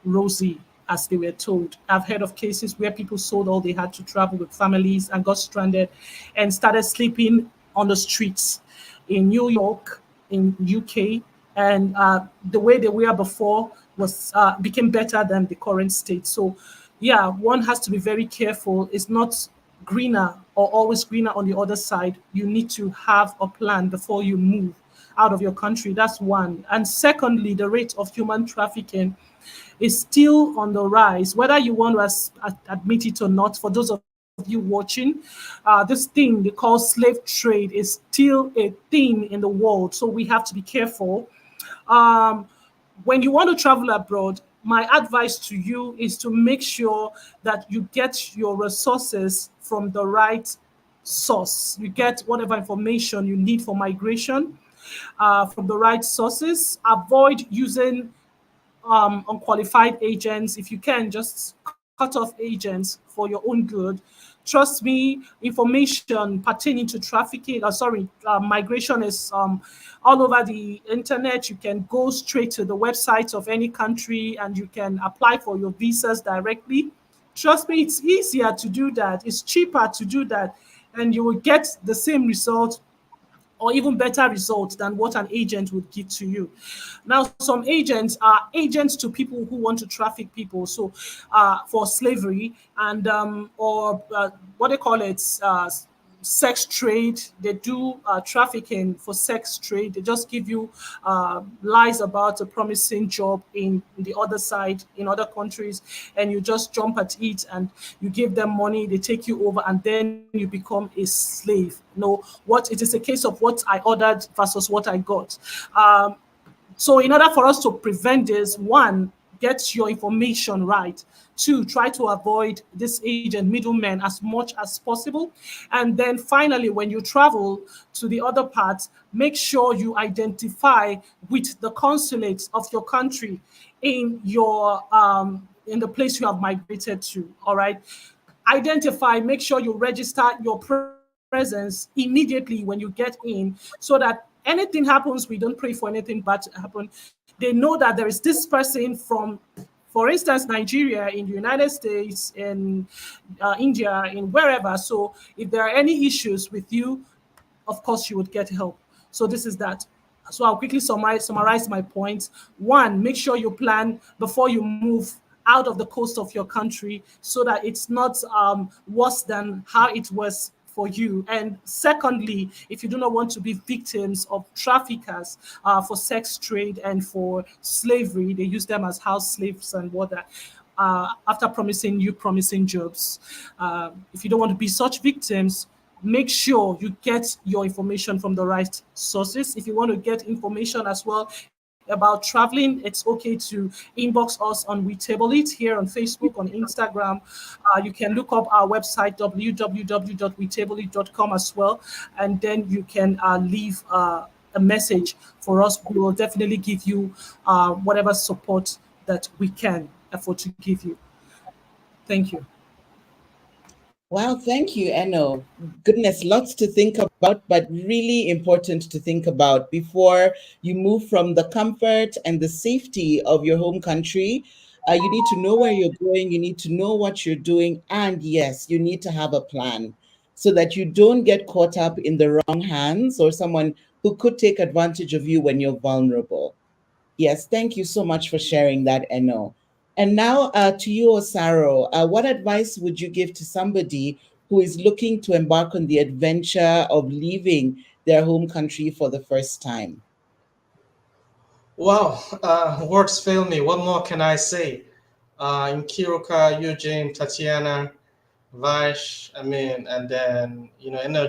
rosy as they were told. I've heard of cases where people sold all they had to travel with families and got stranded and started sleeping on the streets in New York, in UK. and the way they were before was became better than the current state. So, yeah, one has to be very careful. It's not greener or always greener on the other side. You need to have a plan before you move out of your country. That's one. And secondly, the rate of human trafficking is still on the rise, whether you want to admit it or not. For those of you watching, this thing they call slave trade is still a thing in the world. So we have to be careful. Um, when you want to travel abroad, my advice to you is to make sure that you get your resources from the right source. You get whatever information you need for migration from the right sources. Avoid using unqualified agents. If you can, just cut off agents for your own good. Trust me, information pertaining to trafficking, migration is all over the internet. You can go straight to the website of any country and you can apply for your visas directly. Trust me, it's easier to do that. It's cheaper to do that, and you will get the same result or even better results than what an agent would give to you. Now, some agents are agents to people who want to traffic people, so for slavery and or what they call it, sex trade. They do trafficking for sex trade. They just give you lies about a promising job in the other side, in other countries, and you just jump at it and you give them money. They take you over, and then you become a slave. No, what it is a case of what I ordered versus what I got. So in order for us to prevent this, one, get your information right. Two, try to avoid this agent middlemen as much as possible. And then finally, when you travel to the other parts, make sure you identify with the consulate of your country in the place you have migrated to. All right. Identify, make sure you register your presence immediately when you get in, so that anything happens, we don't pray for anything bad to happen. They know that there is this person from, for instance, Nigeria, in the United States, in India, in wherever. So if there are any issues with you, of course you would get help. So this is that. So I'll quickly summarize my points. One, make sure you plan before you move out of the coast of your country so that it's not worse than how it was for you. And secondly, if you do not want to be victims of traffickers for sex trade and for slavery, they use them as house slaves and what that. After promising you promising jobs, if you don't want to be such victims, make sure you get your information from the right sources. If you want to get information as well about traveling, it's okay to inbox us on We Table It here on Facebook, on Instagram. You can look up our website, www.wetableit.com as well, and then you can leave a message for us. We will definitely give you whatever support that we can afford to give you. Thank you. Wow, thank you, Eno. Goodness, lots to think about, but really important to think about before you move from the comfort and the safety of your home country. You need to know where you're going, you need to know what you're doing, and yes, you need to have a plan so that you don't get caught up in the wrong hands or someone who could take advantage of you when you're vulnerable. Yes, thank you so much for sharing that, Eno. And now to you, Osaro, what advice would you give to somebody who is looking to embark on the adventure of leaving their home country for the first time? Wow, words fail me. What more can I say? In Kiruka, Eugene, Tatiana, Vash, I mean, and then,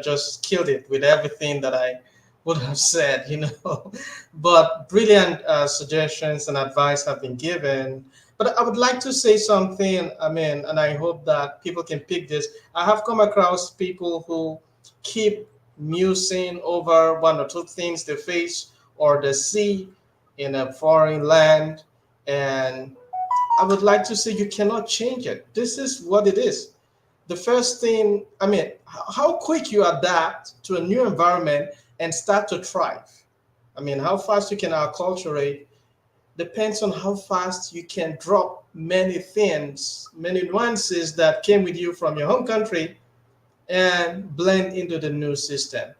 just killed it with everything that I would have said. But brilliant suggestions and advice have been given. But I would like to say something, I mean, and I hope that people can pick this. I have come across people who keep musing over one or two things they face or they see in a foreign land. And I would like to say you cannot change it. This is what it is. The first thing, I mean, how quick you adapt to a new environment and start to thrive. I mean, how fast you can acculturate depends on how fast you can drop many things, many nuances that came with you from your home country and blend into the new system.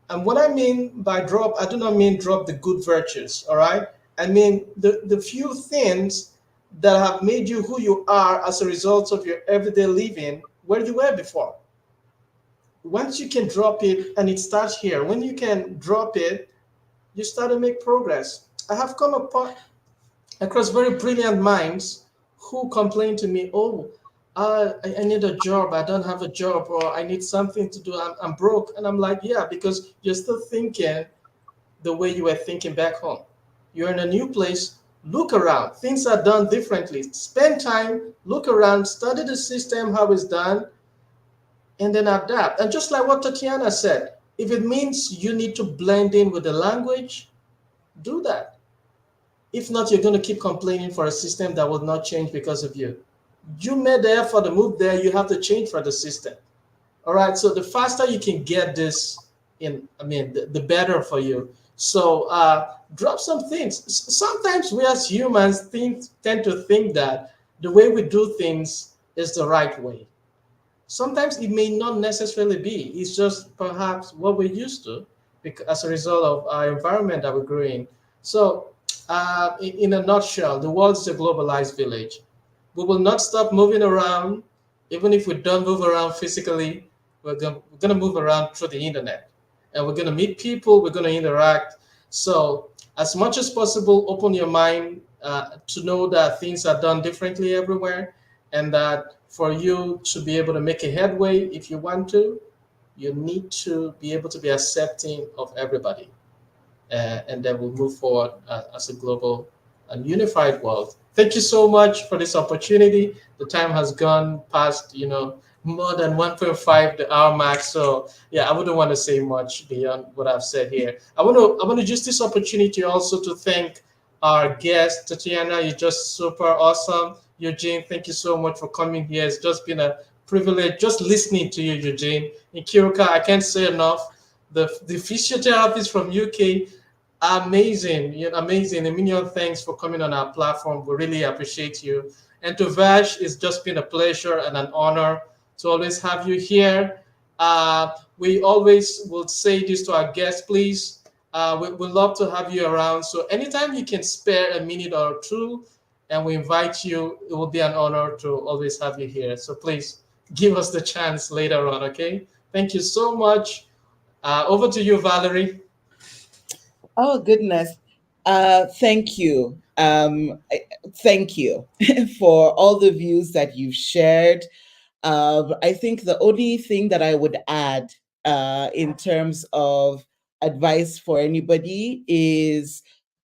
And what I mean by drop, I do not mean drop the good virtues, all right? I mean the few things that have made you who you are as a result of your everyday living where you were before. Once you can drop it, and it starts here, when you can drop it, you start to make progress. I have come across very brilliant minds who complain to me, oh, I need a job, I don't have a job, or I need something to do, I'm broke. And I'm like, yeah, because you're still thinking the way you were thinking back home. You're in a new place, look around. Things are done differently. Spend time, look around, study the system, how it's done, and then adapt. And just like what Tatiana said, if it means you need to blend in with the language, do that. If not, you're going to keep complaining for a system that will not change because of you. You made the effort to move there, you have to change for the system. All right. So the faster you can get this in, I mean, the better for you. So drop some things. Sometimes we as humans tend to think that the way we do things is the right way. Sometimes it may not necessarily be. It's just perhaps what we're used to as a result of our environment that we grew in. So, in a nutshell, the world is a globalized village. We will not stop moving around, even if we don't move around physically. We're gonna move around through the internet, and we're gonna meet people. We're gonna interact. So, as much as possible, open your mind to know that things are done differently everywhere, and that for you to be able to make a headway, if you want to, you need to be able to be accepting of everybody, and then we'll move forward as a global and unified world. Thank you so much for this opportunity. The time has gone past, more than 1.5 the hour mark. So yeah, I wouldn't want to say much beyond what I've said here. I want to use this opportunity also to thank our guest, Tatiana. You're just super awesome. Eugene, thank you so much for coming here. It's just been a privilege just listening to you, Eugene. In Kiruka, I can't say enough. The physiotherapist from UK, amazing, amazing. A million thanks for coming on our platform. We really appreciate you. And to Vash, it's just been a pleasure and an honor to always have you here. We always will say this to our guests, please. We love to have you around. So anytime you can spare a minute or two, and we invite you, it will be an honor to always have you here. So please give us the chance later on, okay? Thank you so much. Over to you, Valerie. Oh, goodness. Thank you. Thank you for all the views that you've shared. I think the only thing that I would add in terms of advice for anybody is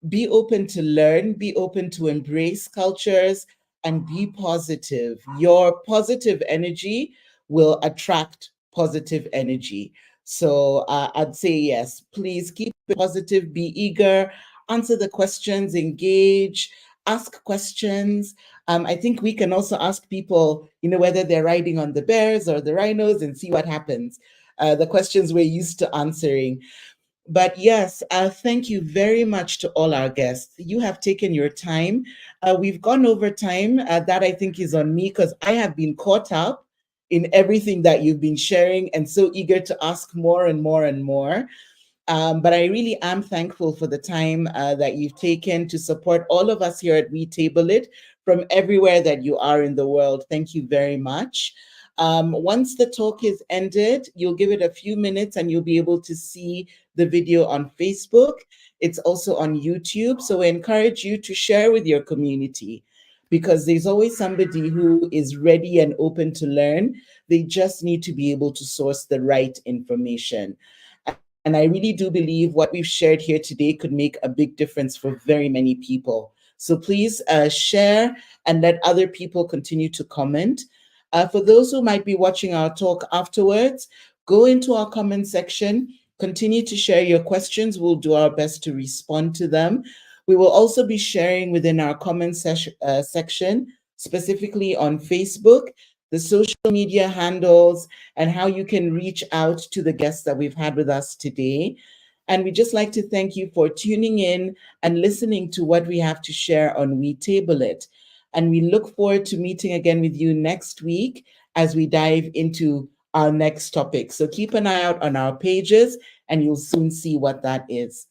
be open to learn, be open to embrace cultures, and be positive. Your positive energy will attract positive energy. So I'd say yes, please keep it positive, be eager, answer the questions, engage, ask questions. I think we can also ask people, whether they're riding on the bears or the rhinos and see what happens. The questions we're used to answering. But yes, thank you very much to all our guests. You have taken your time. We've gone over time. That I think is on me because I have been caught up in everything that you've been sharing and so eager to ask more and more and more. But I really am thankful for the time that you've taken to support all of us here at We Table It from everywhere that you are in the world. Thank you very much. Once the talk is ended, you'll give it a few minutes and you'll be able to see the video on Facebook. It's also on YouTube. So I encourage you to share with your community because there's always somebody who is ready and open to learn. They just need to be able to source the right information. And I really do believe what we've shared here today could make a big difference for very many people. So please share and let other people continue to comment. For those who might be watching our talk afterwards, go into our comment section, continue to share your questions. We'll do our best to respond to them. We will also be sharing within our comment section, specifically on Facebook, the social media handles, and how you can reach out to the guests that we've had with us today. And we'd just like to thank you for tuning in and listening to what we have to share on We Table It. And we look forward to meeting again with you next week as we dive into our next topic. So keep an eye out on our pages and you'll soon see what that is.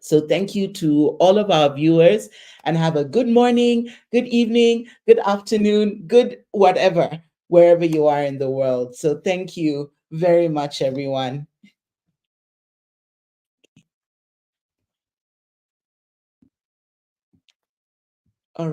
So thank you to all of our viewers and have a good morning, good evening, good afternoon, good whatever, wherever you are in the world. So thank you very much, everyone. All right.